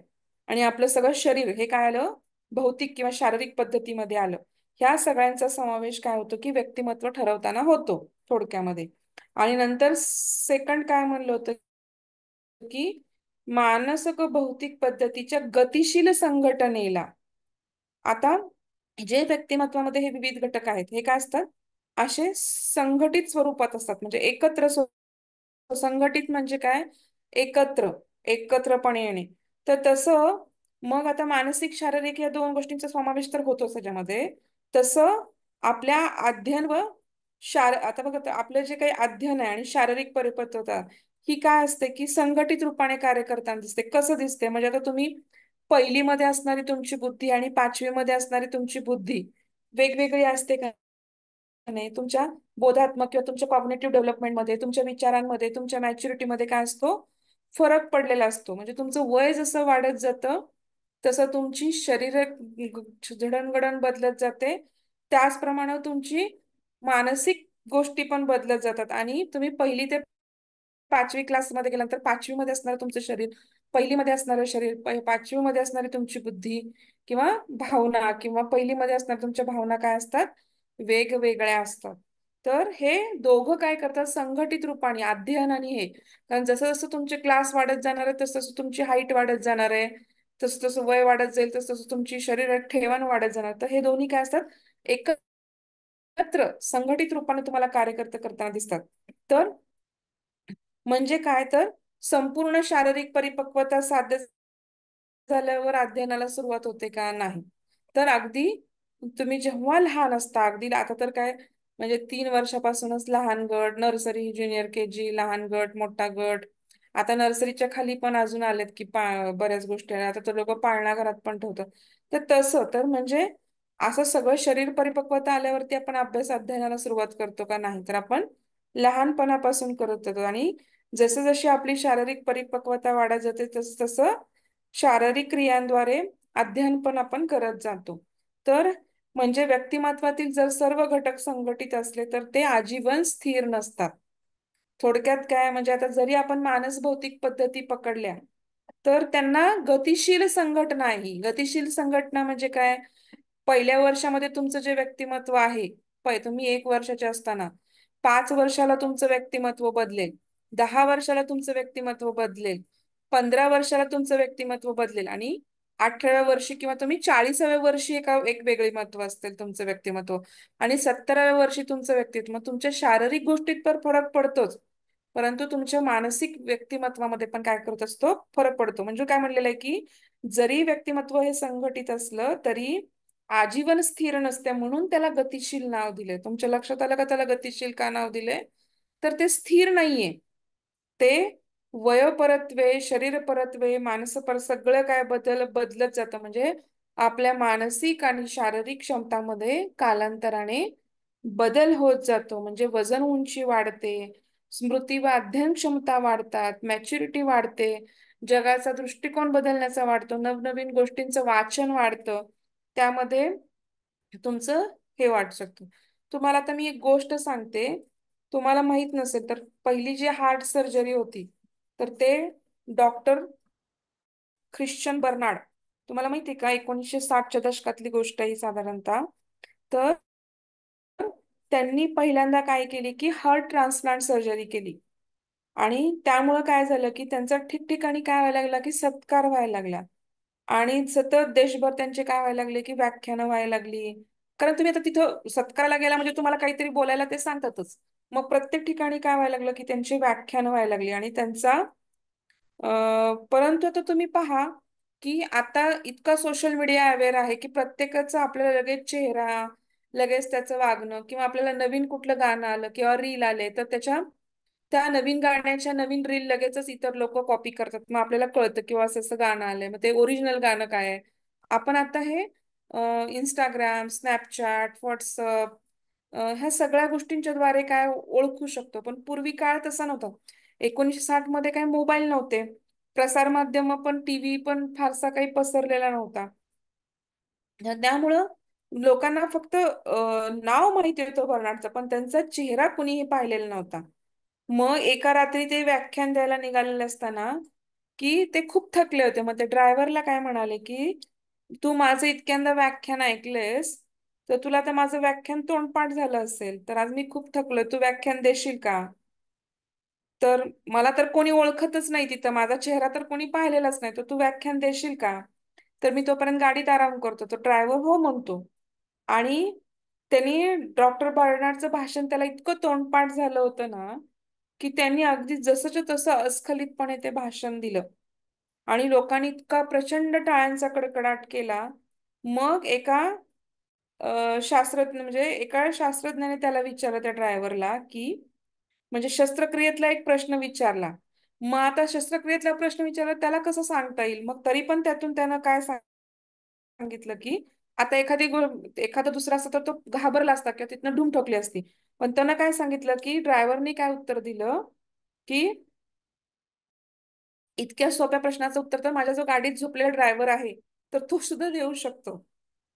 आणि आपलं सगळं शरीर हे काय आलं, भौतिक किंवा शारीरिक पद्धतीमध्ये आलं. ह्या सगळ्यांचा समावेश काय होतो की व्यक्तिमत्व ठरवताना होतो थोडक्यामध्ये. आणि नंतर सेकंड काय म्हणलं होतं की मानसिक भौतिक पद्धतीच्या गतिशील संघटनेला. आता जे व्यक्तिमत्वामध्ये हे विविध घटक आहेत हे काय असतात, असे संघटित स्वरूपात असतात, म्हणजे एकत्र संघटित म्हणजे काय, एकत्र, एकत्रपणे येणे. तर तसं मग आता मानसिक शारीरिक या दोन गोष्टींचा समावेश तर होतोच त्याच्यामध्ये. तसं आपल्या अध्ययन व आता बघा, आता आपलं जे काही अध्ययन आहे आणि शारीरिक परिपक्वता ही काय असते की संघटित रूपाने कार्य करताना दिसते. कसं दिसते म्हणजे आता तुम्ही पहिलीमध्ये असणारी तुमची बुद्धी आणि पाचवीमध्ये असणारी तुमची बुद्धी वेगवेगळी असते का नाही? तुमच्या बोधात्मक किंवा तुमच्या कॉग्निटिव्ह डेव्हलपमेंटमध्ये, तुमच्या विचारांमध्ये, तुमच्या मॅच्युरिटीमध्ये काय असतो, फरक पडलेला असतो. म्हणजे तुमचं वय जसं वाढत जातं तसं तुमची शरीर जडणघडण बदलत जाते, त्याचप्रमाणे तुमची मानसिक गोष्टी पण बदलत जातात. आणि तुम्ही पहिली ते पाचवी क्लासमध्ये गेल्यानंतर पाचवीमध्ये असणारं तुमचं शरीर, पहिलीमध्ये असणारं शरीर, पाचवीमध्ये असणारी तुमची बुद्धी किंवा भावना, किंवा पहिलीमध्ये असणाऱ्या तुमच्या भावना काय असतात, वेगवेगळ्या असतात. तर हे दोघं काय करतात, संघटित रूपाने अध्ययन आणि हे, कारण जसं जसं तुमचे क्लास वाढत जाणार आहे तसं तसं तुमची हाईट वाढत जाणार आहे, तसं तसं वय वाढत जाईल तसं तसं तुमची शरीरात ठेवण वाढत जाणार. तर हे दोन्ही काय असतात, एकत्र संघटित रूपाने तुम्हाला कार्य करताना दिसतात. तर म्हणजे काय, तर संपूर्ण शारीरिक परिपक्वता साध्य झाल्यावर अध्ययनाला सुरुवात होते का, नाही. तर अगदी तुम्ही जेव्हा लहान असता, अगदी आता तर काय म्हणजे 3 वर्षापासूनच लहान गट, नर्सरी, ज्युनियर केजी, लहान गट, मोठा गट, आता नर्सरीच्या खाली पण अजून आलेत की बऱ्याच गोष्टी आल्या, आता तर लोक पाळणा घरात पण ठेवतात. तर तसं तर म्हणजे असं सगळं शरीर परिपक्वता आल्यावरती आपण अभ्यास अध्ययनाला सुरुवात करतो का, नाही. तर आपण लहानपणापासून करत होतो. आणि जसं जशी आपली शारीरिक परिपक्वता वाढत जाते तसं तसं शारीरिक क्रियांद्वारे अध्ययन पण आपण करत जातो. तर म्हणजे व्यक्तिमत्वातील जर सर्व घटक संघटित असले तर ते आजीवन स्थिर नसतात. थोडक्यात काय म्हणजे आता जरी आपण मानस भौतिक पद्धती पकडल्या तर त्यांना गतिशील संघटना आहे. गतिशील संघटना म्हणजे काय, पहिल्या वर्षामध्ये तुमचं जे व्यक्तिमत्व आहे, तुम्ही 1 वर्षाचे असताना 5 वर्षाला तुमचं व्यक्तिमत्व बदलेल, 10 वर्षाला तुमचं व्यक्तिमत्व बदलेल, 15 वर्षाला तुमचं व्यक्तिमत्व बदलेल, आणि 18व्या वर्षी किंवा तुम्ही 40व्या वर्षी एक वेगळे महत्व असतील तुमचं व्यक्तिमत्व, आणि 70व्या वर्षी तुमचं व्यक्तित्व. मग तुमच्या शारीरिक गोष्टीत तर फरक पडतोच, परंतु तुमच्या मानसिक व्यक्तिमत्वामध्ये पण काय करत असतो, फरक पडतो. म्हणजे काय म्हणलेलं आहे की जरी व्यक्तिमत्व हे संघटित असलं तरी आजीवन स्थिर नसते, म्हणून त्याला गतिशील नाव दिले. तुमच्या लक्षात आलं का त्याला गतिशील का नाव दिले, तर ते स्थिर नाहीये. ते वयपरत्वे, शरीर परत्वे, सगळं काय बदलत जातं. म्हणजे आपल्या मानसिक आणि शारीरिक क्षमतामध्ये कालांतराने बदल होत जातो. म्हणजे वजन, उंची वाढते, स्मृती व अध्ययन क्षमता वाढतात, मॅच्युरिटी वाढते, जगाचा दृष्टिकोन बदलण्याचा वाढतो, नवनवीन गोष्टींचं वाचन वाढतं, त्यामध्ये तुमचं हे वाटू शकतं. तुम्हाला आता मी एक गोष्ट सांगते, तुम्हाला माहित नसेल तर पहिली जी हार्ट सर्जरी होती तर ते डॉक्टर ख्रिश्चन बर्नार्ड, तुम्हाला माहिती आहे का, 1960च्या दशकातली गोष्ट आहे ही साधारणतः. तर त्यांनी पहिल्यांदा काय केली की हार्ट ट्रान्सप्लांट सर्जरी केली, आणि त्यामुळं काय झालं की त्यांचा ठिकठिकाणी काय व्हायला लागला की सत्कार व्हायला लागला, आणि सतत देशभर त्यांचे काय व्हायला लागले की व्याख्यानं व्हायला लागली. कारण तुम्ही आता तिथं सत्काराला गेला म्हणजे तुम्हाला काहीतरी बोलायला ते सांगतातच. मग प्रत्येक ठिकाणी काय व्हायला लागलं की त्यांची व्याख्यानं व्हायला लागली आणि त्यांचा परंतु आता तुम्ही पहा की आता इतका सोशल मीडिया अवेअर आहे की प्रत्येकाचा आपल्याला लगेच चेहरा, लगेच त्याचं वागणं, किंवा आपल्याला नवीन कुठलं गाणं आलं किंवा रील आले तर त्या नवीन गाण्याच्या नवीन रील लगेचच इतर लोक कॉपी करतात. मग आपल्याला कळतं किंवा असं असं गाणं आलंय, मग ते ओरिजिनल गाणं काय आहे. आपण आता हे इंस्टाग्राम, स्नॅपचॅट, व्हॉट्सअप, ह्या सगळ्या गोष्टींच्या द्वारे काय ओळखू शकतो. पण पूर्वी काळ तसा नव्हता. 1960 मध्ये काही मोबाईल नव्हते, प्रसार माध्यम पण टीव्ही पण फारसा काही पसरलेला नव्हता. त्यामुळं लोकांना फक्त नाव माहिती होतं बर्नाडचं, पण त्यांचा चेहरा कुणीही पाहिलेला नव्हता. मग एका रात्री ते व्याख्यान द्यायला निघालेले असताना की ते खूप थकले होते. मग ते ड्रायव्हरला काय म्हणाले की तू माझं इतक्यांदा व्याख्यान ऐकलेस, तर तुला तर माझं व्याख्यान तोंडपाठ झालं असेल, तर आज मी खूप थकलोय, तू व्याख्यान देशील का? तर मला तर कोणी ओळखतच नाही तिथं, माझा चेहरा तर कोणी पाहिलेलाच नाही, तर तू व्याख्यान देशील का? तर मी तोपर्यंत गाडीत आराम करतो. तो ड्रायव्हर हो म्हणतो. आणि त्यांनी डॉक्टर बर्नार्डचं भाषण त्याला इतकं तोंडपाठ झालं होतं ना, की त्यांनी अगदी जसंच्या तसं अस्खलितपणे ते भाषण दिलं. आणि लोकांनी इतका प्रचंड टाळ्यांचा कडकडाट केला. मग एका शास्त्रज्ञाने त्याला विचारलं, त्या ड्रायव्हरला, की म्हणजे शस्त्रक्रियेतला एक प्रश्न विचारला. मग आता शस्त्रक्रियेतला प्रश्न विचारला त्याला कसं सांगता येईल, मग तरी पण त्यातून त्यानं काय सांगितलं की आता एखादा दुसरा असता तर तो घाबरला असता किंवा तिथनं धूम ठोकली असती. पण त्यानं काय सांगितलं की ड्रायव्हरनी काय उत्तर दिलं की इतक्या सोप्या प्रश्नाचं उत्तर तर माझ्या जो गाडीत झोपलेला ड्रायव्हर आहे तर तो सुद्धा देऊ शकतो.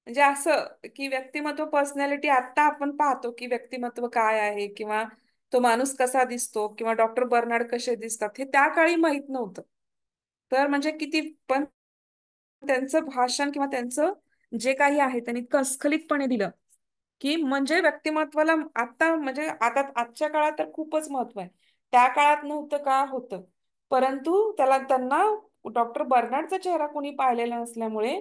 म्हणजे असं की व्यक्तिमत्व, पर्सनॅलिटी, आता आपण पाहतो की व्यक्तिमत्व काय आहे किंवा तो माणूस कसा दिसतो किंवा डॉक्टर बर्नार्ड कसे दिसतात हे त्या काळी माहित नव्हतं. तर म्हणजे किती पण त्यांचं भाषण किंवा त्यांचं जे काही आहे त्यांनी इतकं अस्खलितपणे दिलं की म्हणजे व्यक्तिमत्वाला आता म्हणजे आता आजच्या काळात तर खूपच महत्व आहे. त्या काळात नव्हतं का होतं, परंतु त्यांना डॉक्टर बर्नार्डचा चेहरा कोणी पाहिलेला नसल्यामुळे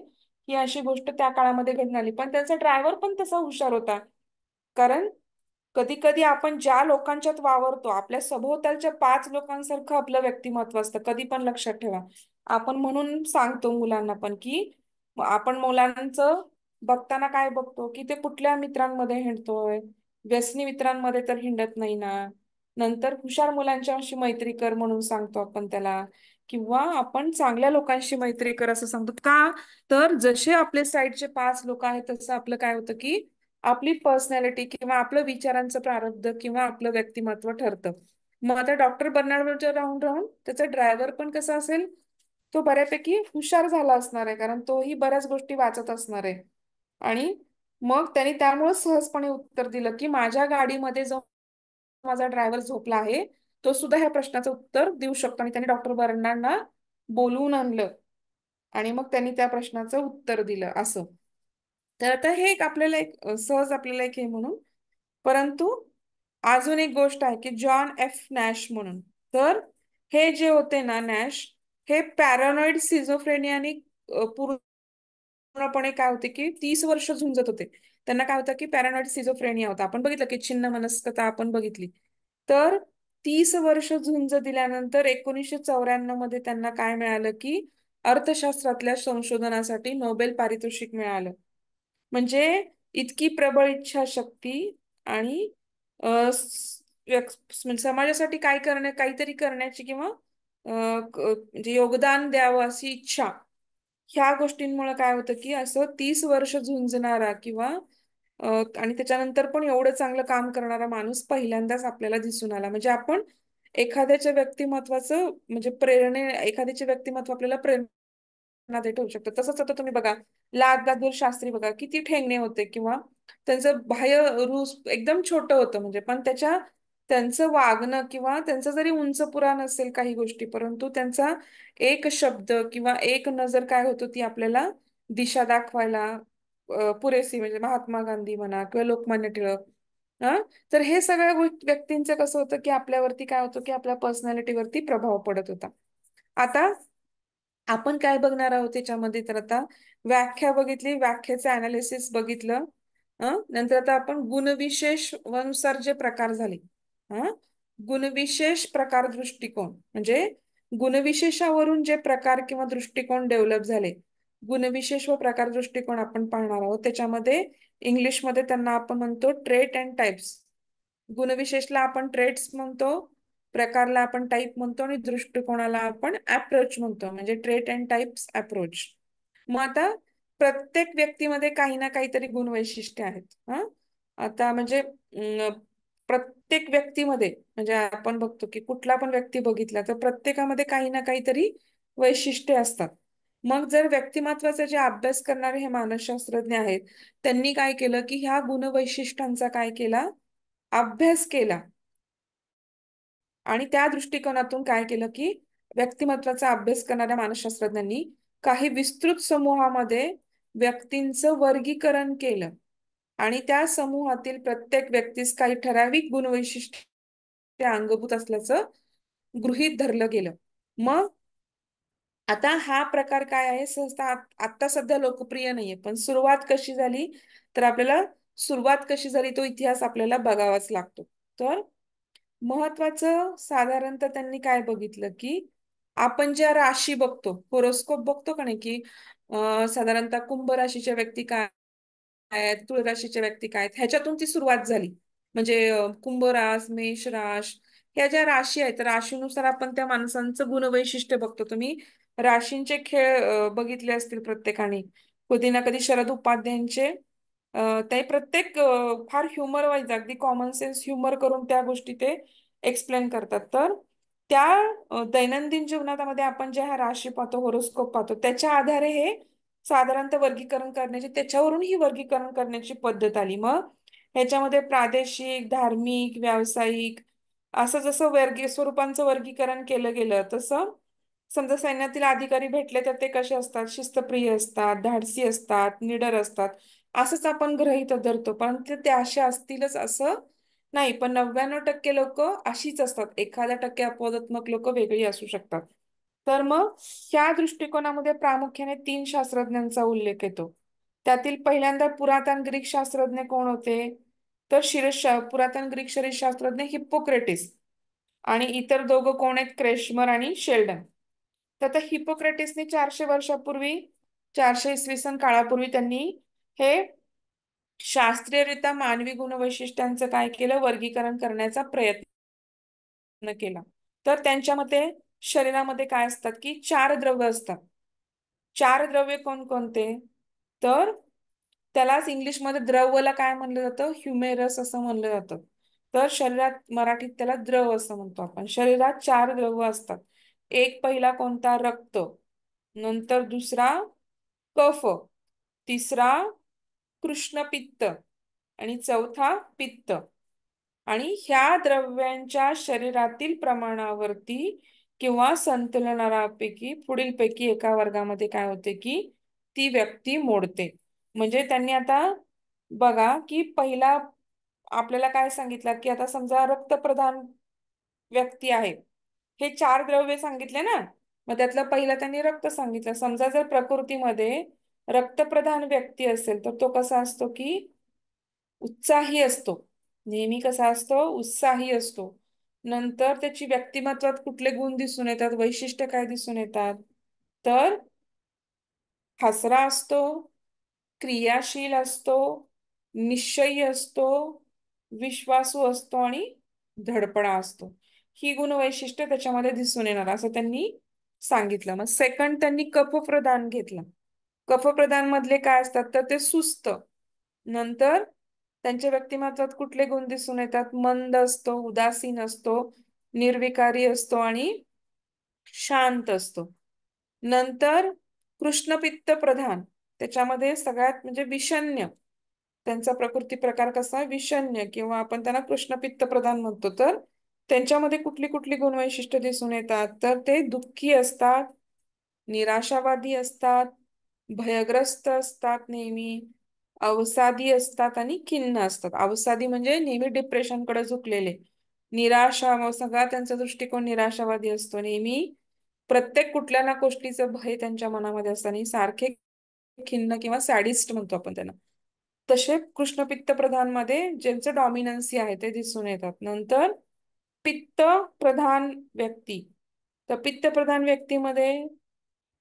ही अशी गोष्ट त्या काळामध्ये घडून आली. पण त्यांचा ड्रायव्हर पण तसा हुशार होता. कारण कधी कधी आपण ज्या लोकांच्यात वावरतो आपल्या सभोवतालच्या 5 लोकांसारखं आपलं व्यक्तिमत्व असतं, कधी पण लक्षात ठेवा. आपण म्हणून सांगतो मुलांना पण की आपण मुलांचं बघताना काय बघतो की ते कुठल्या मित्रांमध्ये हिंडतोय, व्यसनी मित्रांमध्ये तर हिंडत नाही ना. नंतर हुशार मुलांच्याशी मैत्री कर म्हणून सांगतो आपण त्याला, किंवा आपण चांगल्या लोकांशी मैत्री कर असं सांगतो का? तर जसे आपले साईडचे 5 लोक आहेत तसं आपलं काय होतं की आपली पर्सनॅलिटी किंवा आपलं विचारांचं प्रारब्ध किंवा आपलं व्यक्तिमत्व ठरतं. मग आता डॉक्टर बर्नार्डवर राहून राहून त्याचा ड्रायव्हर पण कसा असेल, तो बऱ्यापैकी हुशार झाला असणार आहे, कारण तोही बऱ्याच गोष्टी वाचत असणार आहे. आणि मग त्यांनी त्यामुळे सहजपणे उत्तर दिलं की माझ्या गाडीमध्ये जो माझा ड्रायव्हर झोपला आहे तो सुद्धा ह्या प्रश्नाचं उत्तर देऊ शकतो. आणि त्यांनी डॉक्टर बर्नार्डना बोलवून आणलं आणि मग त्यांनी त्या प्रश्नाचं उत्तर दिलं असं. तर आता हे एक आपल्याला सहज आपल्याला एक हे म्हणून. परंतु अजून एक गोष्ट आहे की जॉन एफ नॅश म्हणून. तर हे जे होते ना नॅश, हे पॅरानॉइड सिझोफ्रेनियानी पूर्णपणे काय होते की 30 वर्ष झुंजत होते. त्यांना काय होतं की पॅरानॉइड सिझोफ्रेनिया होता. आपण बघितलं की छिन्न मनस्कता आपण बघितली. तर 30 वर्ष झुंज दिल्यानंतर 1994 मध्ये त्यांना काय मिळालं की अर्थशास्त्रातल्या संशोधनासाठी नोबेल पारितोषिक मिळालं. म्हणजे इतकी प्रबळ इच्छाशक्ती आणि म्हणजे समाजासाठी काहीतरी करण्याची किंवा म्हणजे योगदान द्यावं अशी इच्छा, ह्या गोष्टींमुळे काय होतं की असं 30 वर्ष झुंजणारा किंवा आणि त्याच्यानंतर पण एवढं चांगलं काम करणारा माणूस पहिल्यांदाच आपल्याला दिसून आला. म्हणजे आपण एखाद्याच्या व्यक्तिमत्वाचं म्हणजे एखाद्याचे व्यक्तिमत्व आपल्याला प्रेरणा ठेवू शकतो. तसंच आता तुम्ही बघा, लाल बहादूर शास्त्री बघा किती ठेंगणे होते किंवा त्यांचं बाह्य रूप एकदम छोटं होतं, म्हणजे पण त्यांचं वागणं किंवा त्यांचं जरी उंच पुरा नसेल काही गोष्टी, परंतु त्यांचा एक शब्द किंवा एक नजर काय होतो ती आपल्याला दिशा दाखवायला पुरेसी. म्हणजे महात्मा गांधी म्हणा किंवा लोकमान्य टिळक. हा, तर हे सगळ्या व्यक्तींचं कसं होतं की आपल्यावरती काय होतं की आपल्या पर्सनॅलिटीवरती प्रभाव पडत होता. आता आपण काय बघणार आहोत त्याच्यामध्ये, तर आता व्याख्या बघितली, व्याख्याचं अनालिसिस बघितलं. नंतर आता आपण गुणविशेष नुसार जे प्रकार झाले. हा, गुणविशेष प्रकार दृष्टिकोन म्हणजे गुणविशेषावरून जे प्रकार किंवा दृष्टिकोन डेव्हलप झाले. गुणविशेष व प्रकार दृष्टिकोन आपण पाहणार आहोत. त्याच्यामध्ये इंग्लिशमध्ये त्यांना आपण म्हणतो ट्रेट अँड टाइप्स. गुणविशेषला आपण ट्रेट्स म्हणतो, प्रकारला आपण टाईप म्हणतो आणि दृष्टिकोनाला आपण अप्रोच म्हणतो, म्हणजे ट्रेट अँड टाइप्स अप्रोच. मग आता प्रत्येक व्यक्तीमध्ये काही ना काहीतरी गुणवैशिष्ट्ये आहेत. हा, आता म्हणजे प्रत्येक व्यक्तीमध्ये म्हणजे आपण बघतो की कुठला पण व्यक्ती बघितला तर प्रत्येकामध्ये काही ना काहीतरी वैशिष्ट्ये असतात. मग जर व्यक्तिमत्वाचा जे अभ्यास करणारे हे मानसशास्त्रज्ञ आहेत, त्यांनी काय केलं की ह्या गुणवैशिष्ट्यांचा काय केला, अभ्यास केला. आणि त्या दृष्टिकोनातून काय केलं की व्यक्तिमत्वाचा अभ्यास करणाऱ्या मानसशास्त्रज्ञांनी काही विस्तृत समूहामध्ये व्यक्तींचं वर्गीकरण केलं आणि त्या समूहातील प्रत्येक व्यक्तीस काही ठराविक गुणवैशिष्ट्ये अंगभूत असल्याचं गृहीत धरलं गेलं. मग आता हा प्रकार काय आहे, सहसा आता सध्या लोकप्रिय नाहीये, पण सुरुवात कशी झाली, तर आपल्याला सुरुवात कशी झाली तो इतिहास आपल्याला बघावाच लागतो. तर महत्वाचं साधारणतः त्यांनी काय बघितलं की आपण ज्या राशी बघतो, होरोस्कोप बघतो का नाही, की साधारणतः कुंभ राशीच्या व्यक्ती काय आहेत, तुळ राशीच्या व्यक्ती काय आहेत, ह्याच्यातून ती सुरुवात झाली. म्हणजे कुंभ रास, मेष राश ह्या ज्या राशी आहेत, राशीनुसार आपण त्या माणसांचं गुणवैशिष्ट्य बघतो. तुम्ही राशींचे खेळ बघितले असतील प्रत्येकाने, कधी ना कधी शरद उपाध्यायांचे. ते प्रत्येक फार ह्युमर वाईज, अगदी कॉमन सेन्स ह्युमर करून त्या गोष्टी ते एक्सप्लेन करतात. तर त्या दैनंदिन जीवनामध्ये आपण ज्या ह्या राशी पाहतो, होरोस्कोप पाहतो, त्याच्या आधारे हे साधारणतः वर्गीकरण करण्याची, त्याच्यावरून ही वर्गीकरण करण्याची पद्धत आली. मग ह्याच्यामध्ये प्रादेशिक, धार्मिक, व्यावसायिक असं जसं वर्गीय स्वरूपांचं वर्गीकरण केलं गेलं तसं समजा सैन्यातील अधिकारी भेटले तर ते कसे असतात, शिस्तप्रिय असतात, धाडसी असतात, निडर असतात, असंच आपण गृहीत धरतो. पण ते असे असतीलच असं नाही, पण 99% लोक अशीच असतात, 1% अपवादात्मक लोक वेगळी असू शकतात. तर मग ह्या दृष्टिकोनामध्ये प्रामुख्याने 3 शास्त्रज्ञांचा उल्लेख येतो. त्यातील पहिल्यांदा पुरातन ग्रीक शास्त्रज्ञ कोण होते, तर पुरातन ग्रीक शरीरशास्त्रज्ञ हिप्पोक्रेटिस. आणि इतर दोघं कोण आहेत, क्रेशमर आणि शेल्डन. तर आता हिपोक्रेटिसने 400 वर्षापूर्वी, 400 इसवी सन काळापूर्वी त्यांनी हे शास्त्रीयरित्या मानवी गुणवैशिष्ट्यांचं काय केलं, वर्गीकरण करण्याचा प्रयत्न केला. तर त्यांच्या मते शरीरामध्ये काय असतात की 4 द्रव्य असतात. 4 द्रव्य कोणकोणते, तर त्यालाच इंग्लिशमध्ये द्रवला काय म्हणलं जातं, ह्युमेरस असं म्हणलं जातं. तर शरीरात, मराठीत त्याला द्रव असं म्हणतो आपण. शरीरात 4 द्रव्य असतात. एक पहिला कोणता, रक्त. नंतर दुसरा कफ. तिसरा कृष्णपित्त. आणि चौथा पित्त. आणि ह्या द्रव्यांच्या शरीरातील प्रमाणावरती किंवा संतुलनापैकी पुढीलपैकी एका वर्गामध्ये काय होते की ती व्यक्ती मोडते. म्हणजे त्यांनी आता बघा की पहिला आपल्याला काय सांगितलं की आता समजा रक्तप्रधान व्यक्ती आहे, हे 4 द्रव्य सांगितले ना. मग त्यातलं पहिलं त्यांनी रक्त सांगितलं. समजा जर प्रकृतीमध्ये रक्तप्रधान व्यक्ती असेल तर तो कसा असतो की उत्साही असतो. नेहमी कसा असतो, उत्साही असतो. नंतर त्याची व्यक्तिमत्वात कुठले गुण दिसून येतात, वैशिष्ट्य काय दिसून येतात, तर हसरा असतो, क्रियाशील असतो, निश्चयी असतो, विश्वासू असतो आणि धडपडा असतो. ही गुणवैशिष्ट्य त्याच्यामध्ये दिसून येणार असं त्यांनी सांगितलं. मग सेकंड त्यांनी कफप्रधान घेतला. कफप्रधान मधले काय असतात, तर ते सुस्त. नंतर त्यांच्या व्यक्तिमत्वात कुठले गुण दिसून येतात, मंद असतो, उदासीन असतो, निर्विकारी असतो आणि शांत असतो. नंतर कृष्णपित्त प्रधान, त्याच्यामध्ये सगळ्यात म्हणजे विषण्य, त्यांचा प्रकृती प्रकार कसा आहे, विषण्य, किंवा आपण त्यांना कृष्णपित्त प्रधान म्हणतो. तर त्यांच्यामध्ये कुठली कुठली गुणवैशिष्ट्य दिसून येतात, तर ते दुःखी असतात, निराशावादी असतात, भयग्रस्त असतात नेहमी, अवसादी असतात आणि खिन्न असतात. अवसादी म्हणजे नेहमी डिप्रेशनकडे झुकलेले. निराशा, मग सगळा त्यांचा दृष्टिकोन निराशावादी असतो. नेहमी प्रत्येक कुठल्या ना गोष्टीचं भय त्यांच्या मनामध्ये असतं आणि सारखे खिन्न किंवा सॅडिस्ट म्हणतो आपण त्यांना. तसे कृष्णपित्त प्रधान मध्ये ज्यांचं डॉमिनन्सी आहे ते दिसून येतात. नंतर पित्त प्रधान व्यक्ती, तर पित्त प्रधान व्यक्तीमध्ये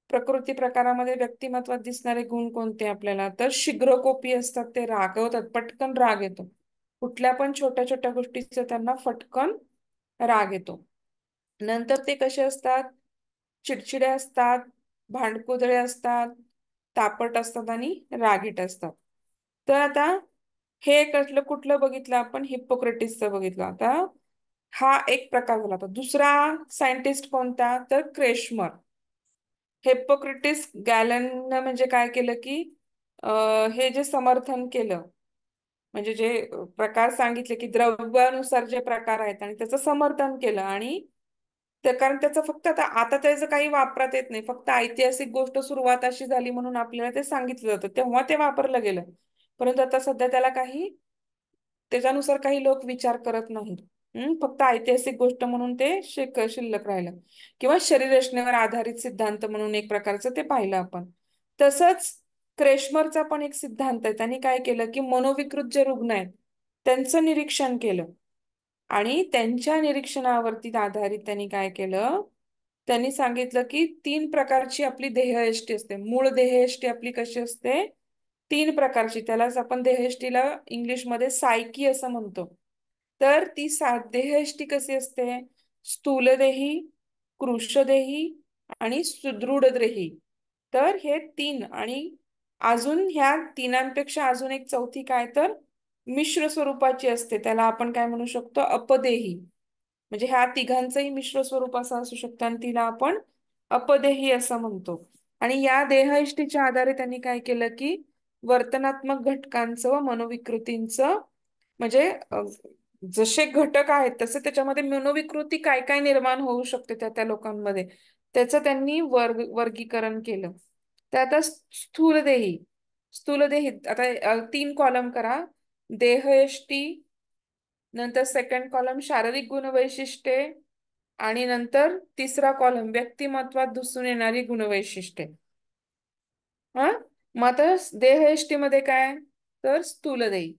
प्रकृती प्रकारामध्ये व्यक्तिमत्वात दिसणारे गुण कोणते आपल्याला, तर शीघ्रकोपी असतात, ते रागवतात, पटकन राग येतो. कुठल्या पण छोट्या छोट्या गोष्टीचा त्यांना फटकन राग येतो. नंतर ते कसे असतात, चिडचिडे असतात, भांडकुदळे असतात, तापट असतात आणि रागीट असतात. तर आता हे एक असलं कुठलं बघितलं आपण, हिप्पोक्रेटिसचं बघितलं. आता हा एक प्रकार झाला. आता दुसरा सायंटिस्ट कोणता, तर क्रेशमर. हिप्पोक्रेटिस गॅलननं म्हणजे काय केलं की हे जे समर्थन केलं, म्हणजे जे प्रकार सांगितले की द्रव्यानुसार जे प्रकार आहेत आणि त्याचं समर्थन केलं. आणि कारण त्याचं फक्त आता आता त्याचं काही वापरात येत नाही, फक्त ऐतिहासिक गोष्ट सुरुवात अशी झाली म्हणून आपल्याला ते सांगितलं जातं, तेव्हा ते वापरलं गेलं. परंतु आता सध्या त्याला काही, त्याच्यानुसार काही लोक विचार करत नाहीत. फक्त ऐतिहासिक गोष्ट म्हणून ते शिल्लक राहिलं. किंवा शरीर रचनेवर आधारित सिद्धांत म्हणून एक प्रकारचं ते पाहिलं आपण. तसंच क्रेशमरचा पण एक सिद्धांत आहे. त्यांनी काय केलं की मनोविकृत जे रुग्ण आहेत त्यांचं निरीक्षण केलं. आणि त्यांच्या निरीक्षणावरती आधारित त्यांनी काय केलं, त्यांनी सांगितलं की 3 प्रकारची आपली देहयष्टी असते. मूळ देहयष्टी आपली कशी असते, 3 प्रकारची. त्यालाच आपण देहयष्टीला इंग्लिशमध्ये सायकी असं म्हणतो. तर ती देहयष्टी कशी असते, स्थूलदेही, कृशदेही आणि सुदृढदेही. तर हे 3. आणि अजून ह्या तिनांपेक्षा अजून एक चौथी काय, तर मिश्र स्वरूपाची असते. त्याला आपण काय म्हणू शकतो, अपदेही. म्हणजे ह्या तिघांचंही मिश्र स्वरूप असं असू शकतं आणि तिला आपण अपदेही असं म्हणतो. आणि या देहयष्टीच्या आधारे त्यांनी काय केलं की वर्तनात्मक घटकांचं व मनोविकृतींचं, म्हणजे जसे घटक आहेत तसे त्याच्यामध्ये मनोविकृती काय काय निर्माण होऊ शकते त्या त्या लोकांमध्ये, त्याचं त्यांनी वर्गीकरण केलं. तर आता स्थूलदेही. स्थूलदेही आता 3 कॉलम करा. देहयष्टी, नंतर सेकंड कॉलम शारीरिक गुणवैशिष्ट्ये, आणि नंतर तिसरा कॉलम व्यक्तिमत्वात दिसून येणारी गुणवैशिष्ट्ये. हा, मग आता देहयष्टीमध्ये काय, तर स्थूलदेही.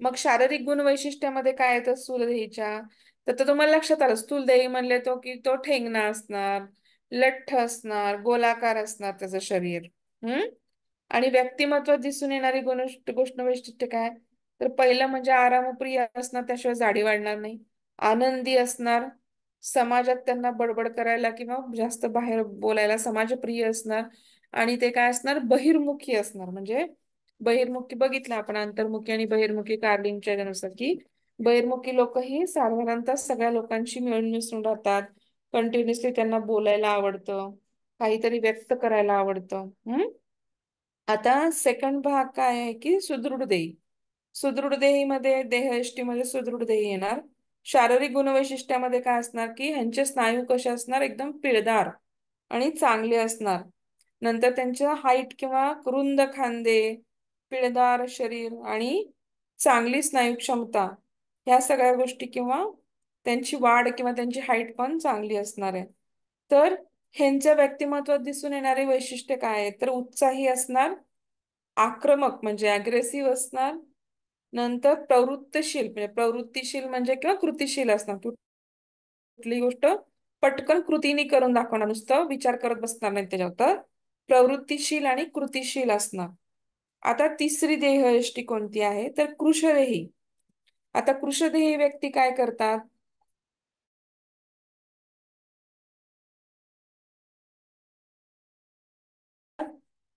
मग शारीरिक गुणवैशिष्ट्यामध्ये काय येतं स्थूलदेहीच्या, तर तुम्हाला लक्षात आलं, स्थूलदेही म्हणले तो की तो ठेंगणा असणार, लठ्ठ असणार, गोलाकार असणार त्याचं शरीर. हम्म आणि व्यक्तिमत्वात दिसून येणारी गोष्ट वैशिष्ट्य काय, तर पहिलं म्हणजे आरामप्रिय असणार, त्याशिवाय जाडी वाढणार नाही. आनंदी असणार, समाजात त्यांना बडबड करायला किंवा जास्त बाहेर बोलायला समाजप्रिय असणार. आणि ते काय असणार, बहिर्मुखी असणार. म्हणजे बहिर्मुखी बघितलं आपण, अंतर्मुखी आणि बहिर्मुखी कार्लिंगच्या नुसार की बहिर्मुखी लोक ही साधारणतः सगळ्या लोकांशी मिळून मिसळून राहतात. कंटिन्युअसली त्यांना बोलायला आवडतं, काहीतरी व्यक्त करायला आवडतं. आता सेकंड भाग काय आहे की सुदृढ देही. सुदृढ देहीमध्ये, देहयष्टीमध्ये सुदृढ देही येणार. शारीरिक गुणवैशिष्ट्यामध्ये काय असणार की ह्यांचे स्नायू कसे असणार, एकदम पिळदार आणि चांगले असणार. नंतर त्यांच्या हाईट किंवा रुंद खांदे, पिळदार शरीर आणि चांगली स्नायू क्षमता, ह्या सगळ्या गोष्टी, किंवा त्यांची वाढ किंवा त्यांची हाईट पण चांगली असणार आहे. तर ह्यांच्या व्यक्तिमत्वात दिसून येणारे वैशिष्ट्य काय आहे, तर उत्साही असणार, आक्रमक म्हणजे अग्रेसिव्ह असणार, नंतर प्रवृत्तशील म्हणजे प्रवृत्तीशील म्हणजे किंवा कृतिशील असणार. कुठली गोष्ट पटकन कृतीने करून दाखवणार, नुसतं विचार करत बसणार नाही त्याच्यावर. तर प्रवृत्तीशील आणि कृतिशील असणार. आता तिसरी देहयष्टी कोणती आहे, तर कृशदेही. आता कृशदेही व्यक्ती काय करतात,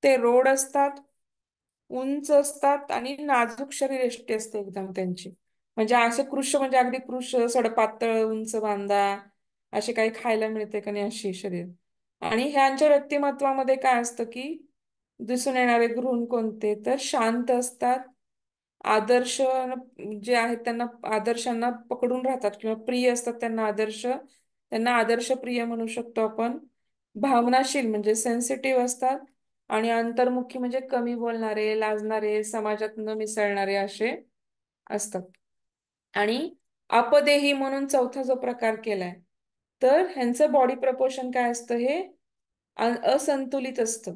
ते रोड असतात, उंच असतात आणि नाजूक शरीरयष्टी असते एकदम त्यांची. म्हणजे असे कृश म्हणजे अगदी कृश, सडपातळ, उंच बांधा, असे काही खायला मिळते का नाही अशी शरीर. आणि ह्यांच्या व्यक्तिमत्वामध्ये काय असतं की दिसून येणारे गुण कोणते, तर शांत असतात, आदर्श जे आहेत त्यांना, आदर्शांना पकडून राहतात किंवा प्रिय असतात त्यांना आदर्श, त्यांना आदर्श प्रिय म्हणू शकतो आपण. भावनाशील म्हणजे सेन्सिटिव्ह असतात. आणि अंतर्मुखी म्हणजे कमी बोलणारे, लाजणारे, समाजात न मिसळणारे असे असतात. आणि अपदेही म्हणून चौथा जो प्रकार केलाय, तर ह्यांचं बॉडी प्रपोर्शन काय असतं, हे असंतुलित असतं.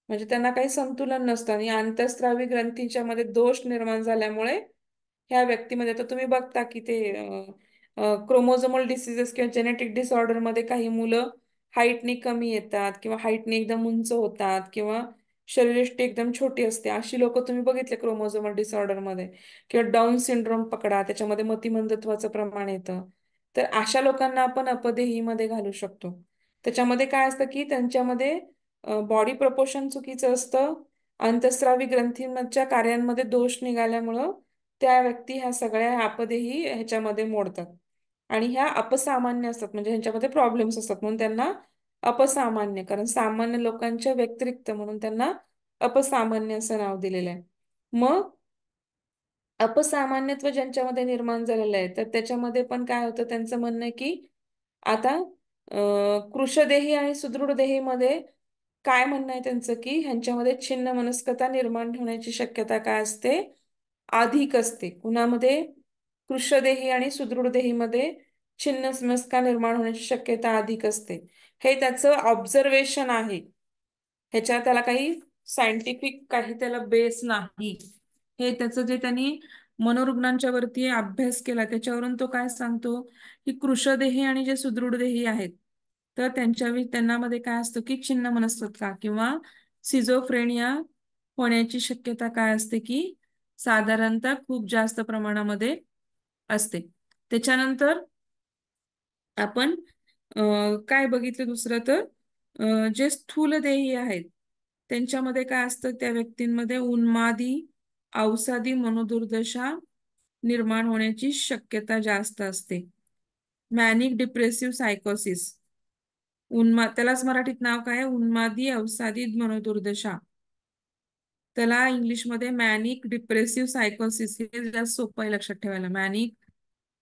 म्हणजे त्यांना काही संतुलन नसतं आणि अंतःस्रावी ग्रंथींच्या मध्ये दोष निर्माण झाल्यामुळे ह्या व्यक्तीमध्ये, आता तुम्ही बघता की ते क्रोमोझोमल डिसिजेस किंवा जेनेटिक डिसऑर्डर मध्ये काही मुलं हाईटनी कमी येतात किंवा हाईटनी एकदम उंच होतात किंवा शरीरयष्टी एकदम छोटी असते, अशी लोक तुम्ही बघितले क्रोमोझोमल डिसऑर्डर मध्ये. किंवा डाऊन सिंड्रोम पकडा, त्याच्यामध्ये मतिमंदत्वाचं प्रमाण येतं. तर अशा लोकांना आपण अपदेही मध्ये घालू शकतो. त्याच्यामध्ये काय असतं की त्यांच्यामध्ये बॉडी प्रपोर्शन चुकीचं असतं, अंतःस्रावी ग्रंथींच्या कार्यांमध्ये दोष निघाल्यामुळं त्या व्यक्ती ह्या सगळ्या आपदेही ह्याच्यामध्ये मोडतात. आणि ह्या अपसामान्य असतात, म्हणजे ह्यांच्यामध्ये प्रॉब्लेम्स असतात म्हणून त्यांना अपसामान्य, कारण सामान्य लोकांच्या व्यतिरिक्त म्हणून त्यांना अपसामान्य असं नाव दिलेलं आहे. मग अपसामान्यत्व ज्यांच्यामध्ये निर्माण झालेलं आहे तर त्याच्यामध्ये पण काय होतं, त्यांचं म्हणणं आहे की आता कृशदेही आणि सुदृढदेहीमध्ये काय म्हणणं आहे त्यांचं की ह्यांच्यामध्ये छिन्न मनस्कता निर्माण होण्याची शक्यता काय असते, अधिक असते. कुणामध्ये? कृशदेही आणि सुदृढदेहीमध्ये छिन्न मनस्का निर्माण होण्याची शक्यता अधिक असते. हे त्याचं ऑब्झर्वेशन आहे. ह्याच्या त्याला काही सायंटिफिक काही त्याला बेस नाही. हे त्याचं जे त्यांनी मनोरुग्णांच्या वरती अभ्यास केला त्याच्यावरून तो काय सांगतो की कृशदेही आणि जे सुदृढदेही आहेत तर त्यांच्यामध्ये काय असतं की छिन्न मनस्तत्व किंवा सिझोफ्रेनिया होण्याची शक्यता काय असते की साधारणतः खूप जास्त प्रमाणामध्ये असते. त्याच्यानंतर आपण काय बघितलं दुसरं तर जे स्थूलदेही आहेत त्यांच्यामध्ये काय असतं, त्या व्यक्तींमध्ये उन्मादी अवसादी मनोदुर्दशा निर्माण होण्याची शक्यता जास्त असते. मॅनिक डिप्रेसिव्ह सायकोसिस, त्यालाच मराठीत नाव काय आहे? उन्मादी अवसादी मनोदुर्दशा. त्याला इंग्लिशमध्ये मॅनिक डिप्रेसिव्ह सायकोसिस, हे जास्त सोपं आहे लक्षात ठेवायला. मॅनिक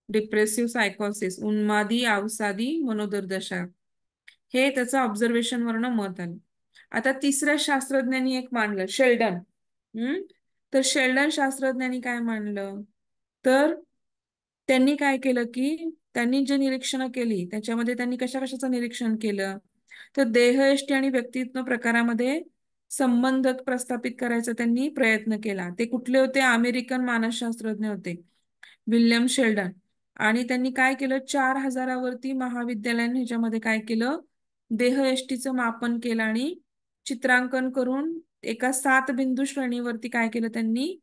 डिप्रेसिव्ह सायकोसिस, उन्मादी अवसादी मनोदुर्दशा, हे त्याचं ऑब्झर्वेशन वरनं मत आलं. आता तिसऱ्या शास्त्रज्ञांनी एक मांडलं, शेल्डन. तर शेल्डन शास्त्रज्ञांनी काय मांडलं, तर त्यांनी काय केलं की त्यांनी जे निरीक्षणं केली त्याच्यामध्ये त्यांनी कशा कशाचं निरीक्षण केलं, तर देहयष्टी आणि व्यक्तित्व प्रकारामध्ये संबंध प्रस्थापित करायचा त्यांनी प्रयत्न केला. ते कुठले होते? अमेरिकन मानसशास्त्रज्ञ होते, विल्यम शेल्डन. आणि त्यांनी काय केलं, 4,000वरती महाविद्यालयाने ह्याच्यामध्ये काय केलं, देहयष्टीचं मापन केलं आणि चित्रांकन करून एका 7 बिंदू श्रेणीवरती काय केलं, त्यांनी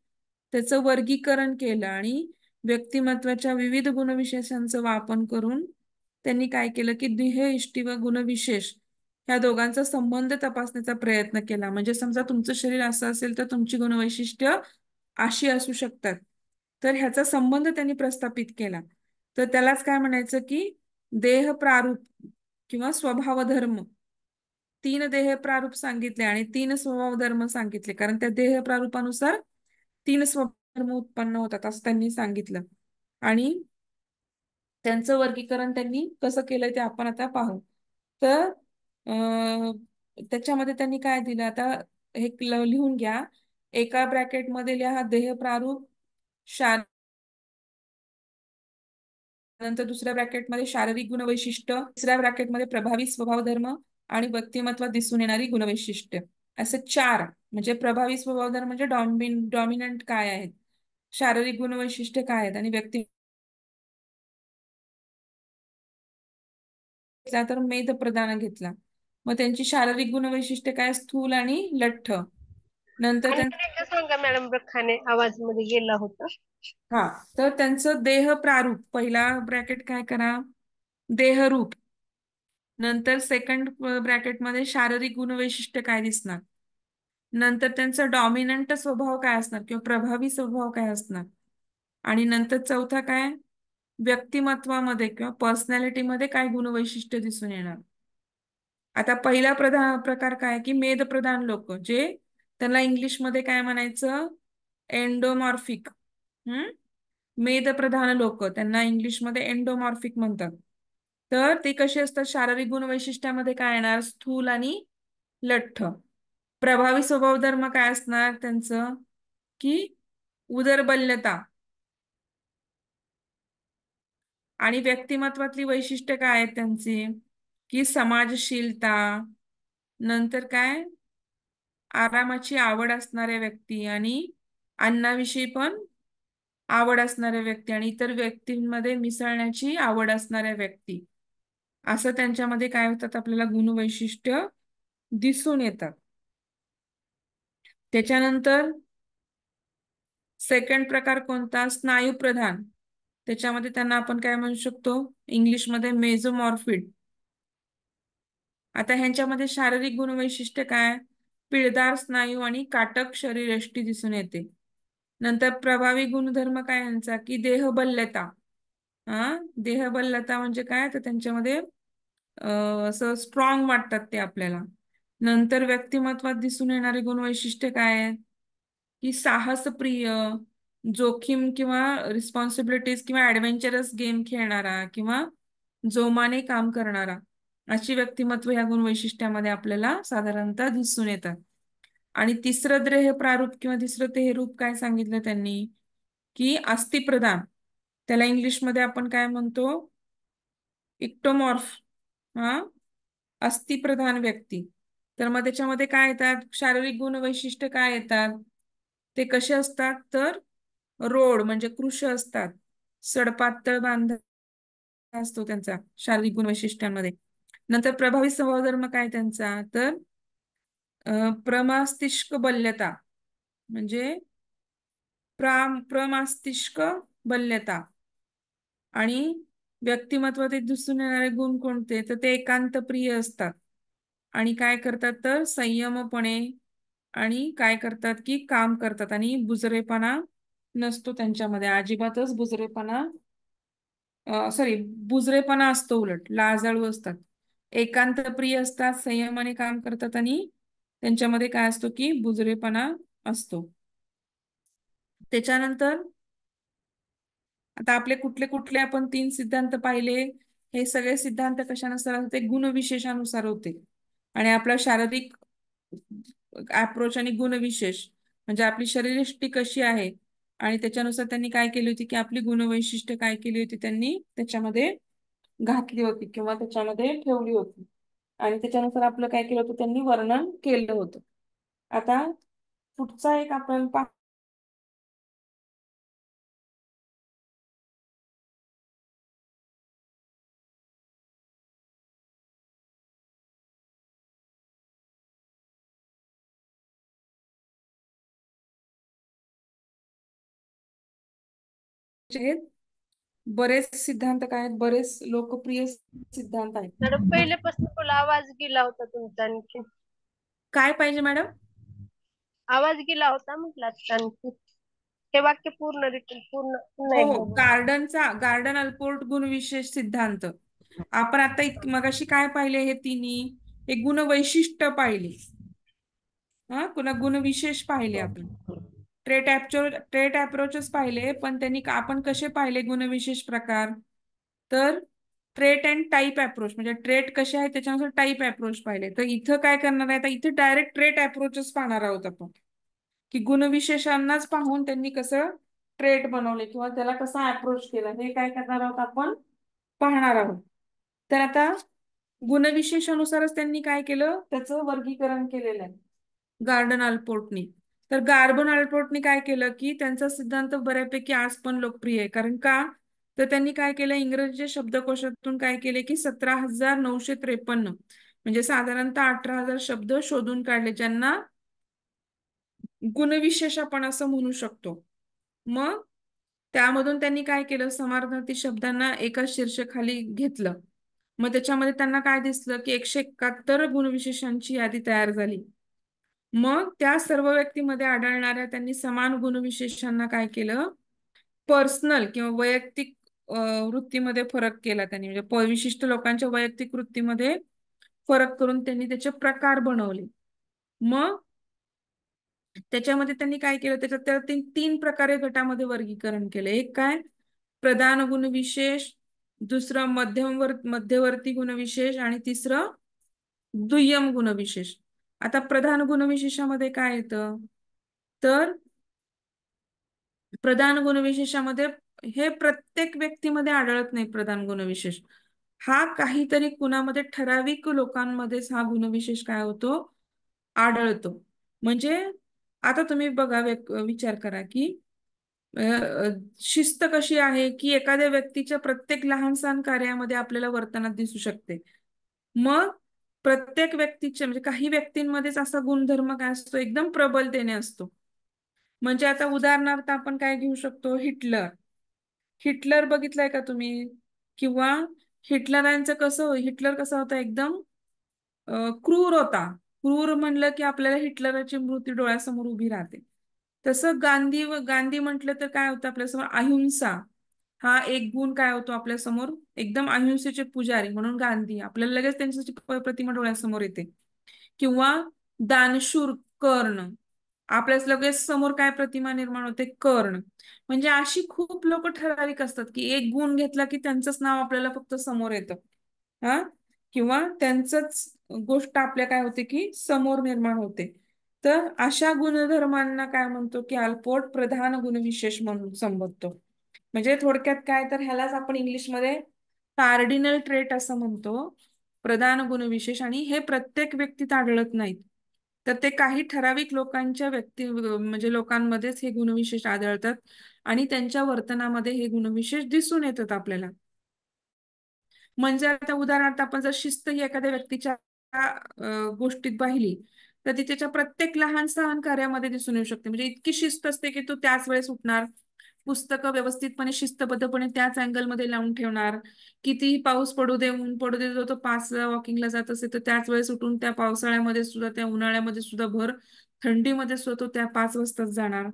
त्याचं वर्गीकरण केलं आणि व्यक्तिमत्वाच्या विविध गुणविशेषांचं वापर करून त्यांनी काय केलं की देहयष्टी व गुणविशेष ह्या दोघांचा संबंध तपासण्याचा प्रयत्न केला. म्हणजे समजा तुमचं शरीर असं असेल तर तुमची गुणवैशिष्ट्य अशी असू शकतात, तर ह्याचा संबंध त्यांनी प्रस्थापित केला. तर त्यालाच काय म्हणायचं की देह प्रारूप किंवा स्वभाव धर्म, 3 देह प्रारूप सांगितले आणि 3 स्वभाव धर्म सांगितले, कारण त्या देह प्रारूपानुसार 3 स्वभाव धर्म उत्पन्न होतात असं त्यांनी सांगितलं. आणि त्यांचं वर्गीकरण त्यांनी कसं केलंय ते आपण आता पाहू. तर त्याच्यामध्ये त्यांनी काय दिलं, आता हे लिहून घ्या. एका ब्रॅकेटमध्ये लिहा देह प्रारूप, नंतर दुसऱ्या ब्रॅकेटमध्ये शारीरिक गुणवैशिष्ट्य, तिसऱ्या ब्रॅकेटमध्ये प्रभावी स्वभाव धर्म आणि व्यक्तिमत्वात दिसून येणारी गुणवैशिष्ट्य, असे 4. म्हणजे प्रभावी स्वभाव धर्म म्हणजे डॉमिनंट काय आहेत, शारीरिक गुणवैशिष्ट्य काय आहेत आणि व्यक्ती तर मेध प्रधान घेतला. मग त्यांची शारीरिक गुणवैशिष्ट्य काय, स्थूल आणि लठ्ठ. नंतर आणि एकदा सांगा मॅडम, रखाने आवाज मध्ये गेला होता. हा, तर त्यांचं देह प्रारूप, पहिला ब्रॅकेट काय करा, देहरूप. नंतर सेकंड ब्रॅकेटमध्ये शारीरिक गुणवैशिष्ट्य काय दिसणार. नंतर त्यांचा डॉमिनंट स्वभाव काय असणार किंवा प्रभावी स्वभाव काय असणार. आणि नंतर चौथा काय, व्यक्तिमत्वामध्ये किंवा पर्सनॅलिटीमध्ये काय गुणवैशिष्ट्य दिसून येणार. आता पहिला प्रकार काय की मेदप्रधान लोक, जे त्यांना इंग्लिशमध्ये काय म्हणायचं, एंडोमॉर्फिक. मेदप्रधान लोक त्यांना इंग्लिशमध्ये एंडोमॉर्फिक म्हणतात. तर ते कसे असतात, शारीरिक गुणवैशिष्ट्यामध्ये काय येणार, स्थूल आणि लठ्ठ. प्रभावी स्वभाव धर्म काय असणार त्यांचं की उदरबल्यता. आणि व्यक्तिमत्वातली वैशिष्ट्य काय आहेत त्यांची की समाजशीलता, नंतर काय आरामाची आवड असणाऱ्या व्यक्ती आणि अन्नाविषयी पण आवड असणाऱ्या व्यक्ती आणि इतर व्यक्तींमध्ये मिसळण्याची आवड असणाऱ्या व्यक्ती, असं त्यांच्यामध्ये काय होतात आपल्याला गुणवैशिष्ट्य दिसून येतात. त्याच्यानंतर सेकंड प्रकार कोणता, स्नायू प्रधान. त्याच्यामध्ये त्यांना आपण काय म्हणू शकतो, इंग्लिशमध्ये मेझोमॉर्फिड. आता ह्यांच्यामध्ये शारीरिक गुणवैशिष्ट्य काय, पिळदार स्नायू आणि काटक शरीरयष्टी दिसून येते. नंतर प्रभावी गुणधर्म काय यांचा, की देहबल्यता. हा, देहबल्यता म्हणजे काय, तर त्यांच्यामध्ये असं स्ट्रॉंग वाटतात ते आपल्याला. नंतर व्यक्तिमत्वात दिसून येणारे गुणवैशिष्ट्य काय आहेत, की साहसप्रिय, जोखीम किंवा रिस्पॉन्सिबिलिटीज किंवा ऍडव्हेंचरस गेम खेळणारा किंवा जोमाने काम करणारा, अशी व्यक्तिमत्व या गुणवैशिष्ट्यामध्ये आपल्याला साधारणतः दिसून येतात. आणि तिसरं देह प्रारूप किंवा तिसरं देहरूप काय सांगितलं त्यांनी, की अस्थिप्रधान. त्याला इंग्लिशमध्ये आपण काय म्हणतो, इक्टोमॉर्फ. हा, अस्थिप्रधान व्यक्ती. तर मग त्याच्यामध्ये काय येतात, शारीरिक गुणवैशिष्ट्य काय येतात, ते कसे असतात, तर रोड म्हणजे कृश असतात, सडपातळ बांधा असतो त्यांचा शारीरिक गुणवैशिष्ट्यांमध्ये. नंतर प्रभावी स्वभाव धर्म काय त्यांचा, तर प्रमस्तिष्क बल्यता, म्हणजे प्रमस्तिष्क बल्यता. आणि व्यक्तिमत्वात एक दिसून येणारे गुण कोणते, तर ते एकांत प्रिय असतात. आणि काय करतात, तर संयमपणे आणि काय करतात, की काम करतात. आणि बुजरेपणा नसतो त्यांच्यामध्ये, अजिबातच बुजरेपणा, सॉरी, बुजरेपणा असतो, उलट लाजाळू असतात. एकांत प्रिय असतात, संयमाने काम करतात, आणि त्यांच्यामध्ये काय असतो, की बुजरेपणा असतो. त्याच्यानंतर आता आपले कुठले कुठले आपण 3 सिद्धांत पाहिले. हे सगळे सिद्धांत कशानुसार होते, गुणविशेषानुसार होते. आणि आपला शारीरिक अप्रोच आणि गुणविशेष म्हणजे आपली शरीरयष्टी कशी आहे, आणि त्याच्यानुसार त्यांनी काय केली होती, की आपली गुणवैशिष्ट्य काय केली होती, त्यांनी त्याच्यामध्ये घातली होती किंवा त्याच्यामध्ये ठेवली होती. आणि त्याच्यानुसार आपलं काय केलं होतं, त्यांनी वर्णन केलं होतं. आता पुढचा एक आपण पाहूया. बरेच सिद्धांत काय आहेत, बरेच लोकप्रिय सिद्धांत आहेत. मॅडम पहिल्यापासून मला आवाज गेला होता तुमचा आणखी. काय पाहिजे मॅडम? आवाज गेला होता म्हटलं आता आणखी. हे वाक्य पूर्ण रिटर्न पूर्ण पुन्हा हो, एकदा बोला. गार्डन अल्पोर्ट गुणविशेष सिद्धांत. आपण आता मगाशी काय पाहिले, हे तिन्ही हे गुणवैशिष्ट्य पाहिले. हा, पुन्हा गुणविशेष पाहिले आपण. ट्रेट अप्रोचेस पाहिले, पण त्यांनी आपण कसे पाहिले गुणविशेष प्रकार, तर ट्रेट अँड टाईप अप्रोच, म्हणजे ट्रेट कसे आहे त्याच्यानुसार टाईप अप्रोच पाहिले. तर इथं काय करणार आहे, आता इथे डायरेक्ट ट्रेट अप्रोचेस पाहणार आहोत आपण, की गुणविशेषांनाच पाहून त्यांनी कसं ट्रेट बनवले किंवा त्याला कसा अप्रोच केला, हे काय करणार आहोत आपण, पाहणार आहोत. तर आता गुणविशेषानुसारच त्यांनी काय केलं, त्याचं वर्गीकरण केलेलं आहे गार्डन अल्पोर्टनी. तर गार्डन अल्पोर्टनी काय केलं, की त्यांचा सिद्धांत बऱ्यापैकी आज पण लोकप्रिय आहे. कारण का, तर त्यांनी काय केलं, इंग्रजीच्या शब्दकोशातून काय केले, की 17,953 म्हणजे साधारणतः 18,000 शब्द शोधून काढले, ज्यांना गुणविशेष आपण असं म्हणू शकतो. मग त्यामधून त्यांनी काय केलं, समानार्थी शब्दांना एका शीर्षकाखाली घेतलं. मग त्याच्यामध्ये त्यांना काय दिसलं, की 171 गुणविशेषांची यादी तयार झाली. मग त्या सर्व व्यक्तीमध्ये आढळणाऱ्या त्यांनी समान गुणविशेषांना काय केलं, पर्सनल किंवा वैयक्तिक वृत्तीमध्ये फरक केला त्यांनी. म्हणजे विशिष्ट लोकांच्या वैयक्तिक वृत्तीमध्ये फरक करून त्यांनी त्याचे प्रकार बनवले. मग त्याच्यामध्ये त्यांनी काय केलं, त्याच्यात त्या तीन प्रकारे गटामध्ये वर्गीकरण केलं. एक काय, प्रधान गुणविशेष, दुसरं मध्यवर्ती गुणविशेष, आणि तिसरं दुय्यम गुणविशेष. आता प्रधान गुणविशेषामध्ये काय येतं, तर प्रधान गुणविशेषामध्ये हे प्रत्येक व्यक्तीमध्ये आढळत नाही. प्रधान गुणविशेष हा काहीतरी कुणामध्ये ठराविक लोकांमध्येच हा गुणविशेष काय होतो, आढळतो. म्हणजे आता तुम्ही बघा, विचार करा, की शिस्त कशी आहे, की एखाद्या व्यक्तीच्या प्रत्येक लहान सहान कार्यामध्ये आपल्याला वर्तनात दिसू शकते. मग प्रत्येक व्यक्तीच्या म्हणजे काही व्यक्तींमध्येच असा गुणधर्म काय असतो, एकदम प्रबलतेने असतो. म्हणजे आता उदाहरणार्थ आपण काय घेऊ शकतो, हिटलर. हिटलर बघितलाय का तुम्ही? किंवा हिटलर कसा होता, एकदम क्रूर होता. क्रूर म्हणलं की आपल्याला हिटलरची मूर्ती डोळ्यासमोर उभी राहते. तसं गांधी म्हटलं तर काय होतं आपल्यासमोर? अहिंसा हा एक गुण काय होतो आपल्यासमोर? एकदम अहिंसेचे पुजारी म्हणून गांधी, आपल्याला लगेच त्यांची प्रतिमा डोळ्यासमोर येते. किंवा दानशूर कर्ण, आपल्याच लगेच समोर काय प्रतिमा निर्माण होते? कर्ण. म्हणजे अशी खूप लोक ठराविक असतात की एक गुण घेतला की त्यांचंच नाव आपल्याला फक्त समोर येतं. हा, किंवा त्यांचंच गोष्ट आपल्या काय होते की समोर निर्माण होते. तर अशा गुणधर्मांना काय म्हणतो की अल्पोट प्रधान गुणविशेष म्हणून संबोधतो. म्हणजे थोडक्यात काय, तर ह्यालाच आपण इंग्लिशमध्ये कार्डिनल ट्रेट असं म्हणतो, प्रधान गुणविशेष. आणि हे प्रत्येक व्यक्तीत आढळत नाहीत, तर ते काही ठराविक लोकांच्या म्हणजे लोकांमध्येच हे गुणविशेष आढळतात आणि त्यांच्या वर्तनामध्ये हे गुणविशेष दिसून येतात आपल्याला. म्हणजे आता उदाहरणार्थ आपण जर शिस्त ही एखाद्या व्यक्तीच्या गोष्टीत पाहिली, तर ती त्याच्या प्रत्येक लहान सहान कार्यामध्ये दिसून येऊ शकते. म्हणजे इतकी शिस्त असते की तो त्याच वेळेस उठणार, पुस्तकं व्यवस्थितपणे शिस्तबद्धपणे त्याच अँगलमध्ये लावून ठेवणार. कितीही पाऊस पडू दे, ऊन पडू दे, तो 5ला वॉकिंगला जात असेल तर त्याच वेळेस उठून त्या पावसाळ्यामध्ये सुद्धा, त्या उन्हाळ्यामध्ये सुद्धा, भर थंडीमध्ये सुद्धा तो त्या 5 वाजताच जाणार.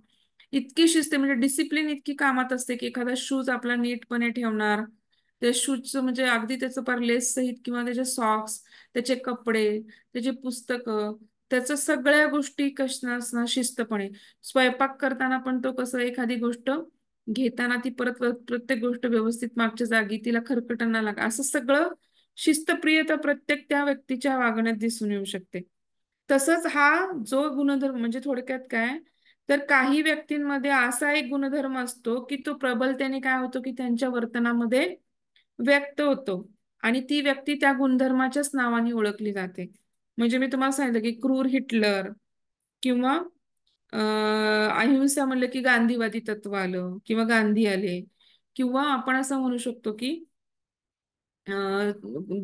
इतकी शिस्त, म्हणजे डिसिप्लिन इतकी कामात असते की एखादा शूज आपला नीटपणे ठेवणार. त्या शूजचं म्हणजे अगदी त्याचं पर लेस सहित, किंवा त्याचे सॉक्स, त्याचे कपडे, त्याची पुस्तकं, त्याचं सगळ्या गोष्टी कशा असणार शिस्तपणे. स्वयंपाक करताना पण तो कसं, एखादी गोष्ट घेताना ती परत प्रत्येक गोष्ट व्यवस्थित मागच्या जागी, तिला खरकटांना लागा, असं सगळं शिस्तप्रियता प्रत्येक त्या व्यक्तीच्या वागण्यात दिसून येऊ शकते. तसंच हा जो गुणधर्म, म्हणजे थोडक्यात काय, तर काही व्यक्तींमध्ये असा एक गुणधर्म असतो की तो प्रबलतेने काय होतो की त्यांच्या वर्तनामध्ये व्यक्त होतो, आणि ती व्यक्ती त्या गुणधर्माच्याच नावाने ओळखली जाते. म्हणजे मी तुम्हाला सांगितलं की क्रूर हिटलर, किंवा अहिंसा म्हणलं की गांधीवादी तत्व आलं किंवा गांधी आले. किंवा आपण असं म्हणू शकतो की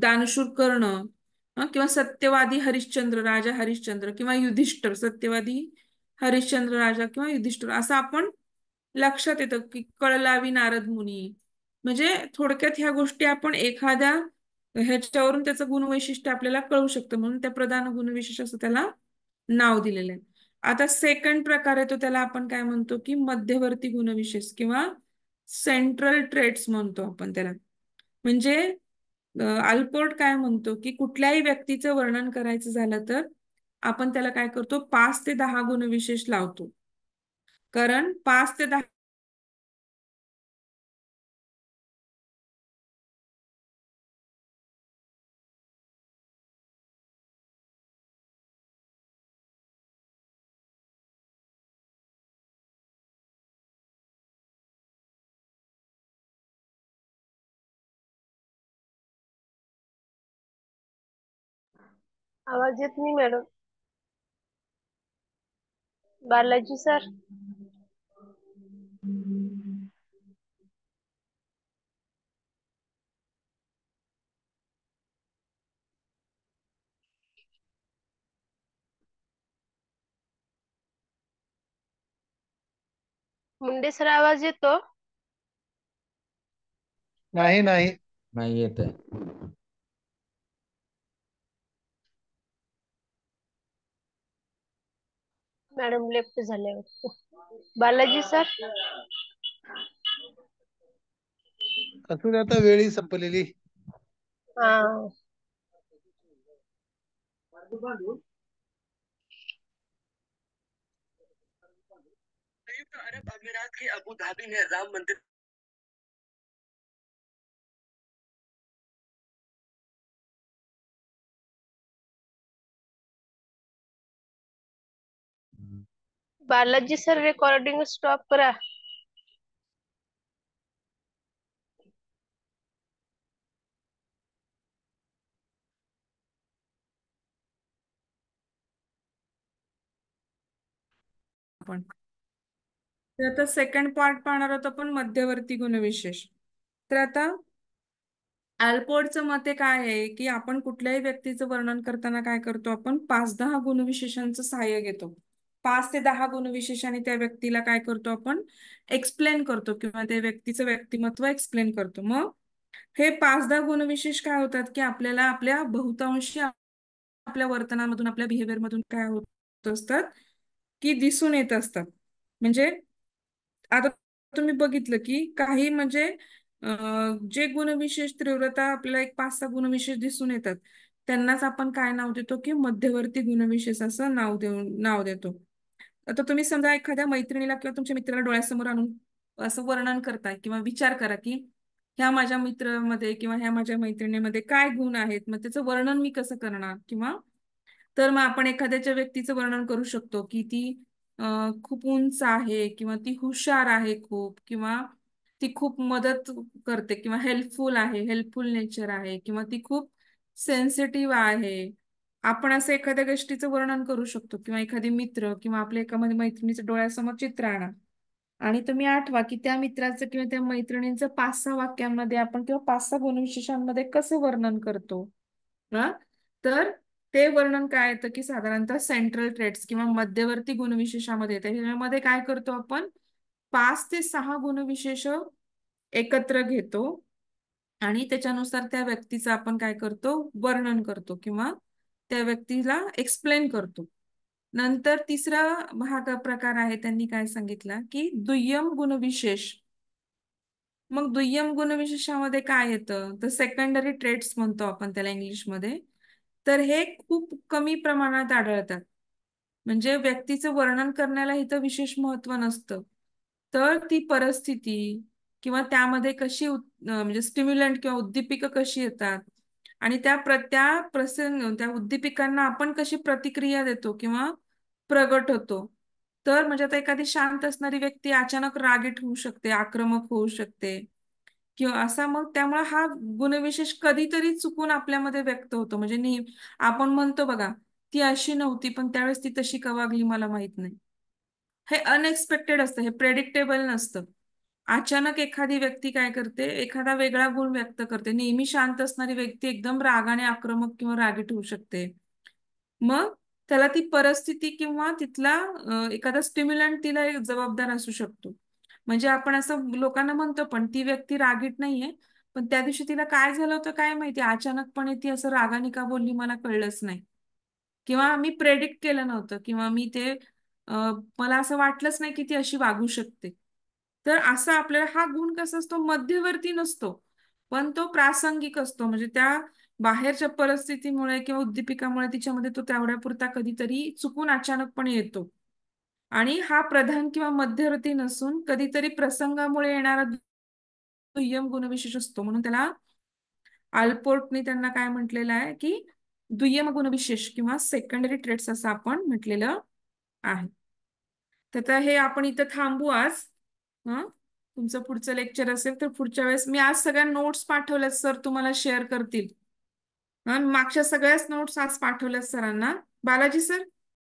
दानशूर कर्ण, किंवा सत्यवादी हरिश्चंद्र, राजा हरिश्चंद्र, किंवा युधिष्ठिर, सत्यवादी हरिश्चंद्र राजा किंवा युधिष्ठिर, असं आपण लक्षात येतं. की कळलावी नारद मुनी. म्हणजे थोडक्यात ह्या गोष्टी आपण एखाद्या ह्याच्यावरून त्याचं गुणवैशिष्ट्य आपल्याला कळू शकतं, म्हणून त्या प्रधान गुणविशेष असं त्याला नाव दिलेलं आहे. आता सेकंड प्रकार आहे तो, त्याला आपण काय म्हणतो की मध्यवर्ती गुणविशेष, किंवा सेंट्रल ट्रेट्स म्हणतो आपण त्याला. म्हणजे अल्पोर्ट काय म्हणतो की कुठल्याही व्यक्तीचं वर्णन करायचं झालं तर आपण त्याला काय करतो, 5 ते 10 गुणविशेष लावतो. कारण 5 ते 10 आवाज येत नाही madam. Balaji sir. Munde sir आवाज येतो? नाही नाही. नाही येत आहे. मॅडम लेफ्ट झाले वाटतं. बालाजी सर. असू दे, आता वेळी संपलेली. हा. संयुक्त अरब अमीरात के अबू धाबी में राम मंदिर बालाजी सर रेकॉर्डिंग स्टॉप करा. आपण तर आता सेकंड पार्ट पाहणार आहोत आपण, मध्यवर्ती गुणविशेष. तर आता अल्पोर्टचं मते काय आहे की आपण कुठल्याही व्यक्तीचं वर्णन करताना काय करतो, आपण 5-10 गुणविशेषांचं सहाय्य घेतो. 5 ते 10 गुणविशेषांनी त्या व्यक्तीला काय करतो, आपण एक्सप्लेन करतो, किंवा त्या व्यक्तीचं व्यक्तिमत्व एक्सप्लेन करतो. मग हे 5-10 गुणविशेष काय होतात की आपल्याला आपल्या बहुतांशी आपल्या वर्तनामधून, आपल्या बिहेवियर मधून काय होत असतात की दिसून येत असतात. म्हणजे आता तुम्ही बघितलं की काही म्हणजे जे गुणविशेष तीव्रता आपल्याला एक 5-6 गुणविशेष दिसून येतात, त्यांनाच आपण काय नाव देतो की मध्यवर्ती गुणविशेष असं नाव देतो. आता तुम्ही समजा एखाद्या मैत्रिणीला किंवा तुमच्या मित्राला डोळ्यासमोर आणून असं वर्णन करताय किंवा विचार करा की ह्या माझ्या मित्रामध्ये किंवा ह्या माझ्या मैत्रिणीमध्ये काय गुण आहेत, मग त्याचं वर्णन मी कसं करणार, किंवा तर मग आपण एखाद्याच्या व्यक्तीचं वर्णन करू शकतो की ती खूप उंच आहे, किंवा ती हुशार आहे खूप, किंवा ती खूप मदत करते किंवा हेल्पफुल नेचर आहे, किंवा ती खूप सेन्सिटिव्ह आहे. आपण असं एखाद्या गोष्टीचं वर्णन करू शकतो, किंवा एखादी मित्र किंवा आपल्या एखाद्या मैत्रिणीचं डोळ्यासमोर चित्र आणा आणि तुम्ही आठवा की त्या मित्राचं किंवा त्या मैत्रिणीचं 5-6 वाक्यांमध्ये आपण किंवा 5-6 गुणविशेषांमध्ये कसं वर्णन करतो ना. तर ते वर्णन काय येतं की साधारणतः सेंट्रल ट्रेट्स किंवा मध्यवर्ती गुणविशेषामध्ये येतं. ह्याच्यामध्ये काय करतो आपण 5 ते 6 गुणविशेष एकत्र घेतो आणि त्याच्यानुसार त्या व्यक्तीचं आपण काय करतो, वर्णन करतो किंवा त्या व्यक्तीला एक्सप्लेन करतो. नंतर तिसरा प्रकार आहे, त्यांनी काय सांगितलं की दुय्यम गुणविशेष. मग दुय्यम गुणविशेषामध्ये काय येतं, तर सेकंडरी ट्रेट्स म्हणतो आपण त्याला इंग्लिशमध्ये. तर हे खूप कमी प्रमाणात आढळतात. म्हणजे व्यक्तीचं वर्णन करण्याला इथं विशेष महत्व नसतं, तर ती परिस्थिती किंवा त्यामध्ये कशी म्हणजे स्टिम्युलंट किंवा उद्दीपिका कशी येतात आणि त्या प्रसंग त्या उद्दीपिकांना आपण कशी प्रतिक्रिया देतो किंवा प्रगट होतो. तर म्हणजे आता एखादी शांत असणारी व्यक्ती अचानक रागीट होऊ शकते, आक्रमक होऊ शकते किंवा असा. मग त्यामुळे हा गुणविशेष कधीतरी चुकून आपल्यामध्ये व्यक्त होतो. म्हणजे आपण म्हणतो बघा, ती अशी नव्हती पण त्यावेळेस ती तशी का वागली मला माहित नाही. हे अनएक्सपेक्टेड असतं, हे प्रेडिक्टेबल नसतं. अचानक एखादी व्यक्ती काय करते, एखादा वेगळा गुण व्यक्त करते. नेहमी शांत असणारी व्यक्ती एकदम रागाने आक्रमक किंवा रागीट होऊ शकते. मग त्याला ती परिस्थिती किंवा तिथला एखादा स्टिम्युलंट तिला एक जबाबदार असू शकतो. म्हणजे आपण असं लोकांना म्हणतो पण ती व्यक्ती रागीट नाहीये, पण त्या दिवशी तिला काय झालं होतं काय माहिती, अचानकपणे ती असं रागाने का बोलली मला कळलंच नाही, किंवा मी प्रेडिक्ट केलं नव्हतं, किंवा मी ते मला असं वाटलंच नाही की ती अशी वागू शकते. तर असं आपल्याला हा गुण कसा असतो, मध्यवर्ती नसतो पण तो प्रासंगिक असतो. म्हणजे त्या बाहेरच्या परिस्थितीमुळे किंवा उद्दीपिकामुळे तिच्यामध्ये तो तेवढ्यापुरता कधीतरी चुकून अचानकपणे येतो. आणि हा प्रधान किंवा मध्यवर्ती नसून कधीतरी प्रसंगामुळे येणारा दुय्यम गुणविशेष असतो. म्हणून त्याला आल्पोर्टने त्यांना काय म्हटलेलं आहे की दुय्यम गुणविशेष किंवा सेकंडरी ट्रेट्स असं आपण म्हटलेलं आहे. तर हे आपण इथं थांबू आज. तुमचं पुढचं लेक्चर असेल तर पुढच्या वेळेस मी आज सगळ्या नोट्स पाठवल्यात सर, तुम्हाला शेअर करतील. मागच्या सगळ्याच नोट्स आज पाठवल्यात सरांना. बालाजी सर.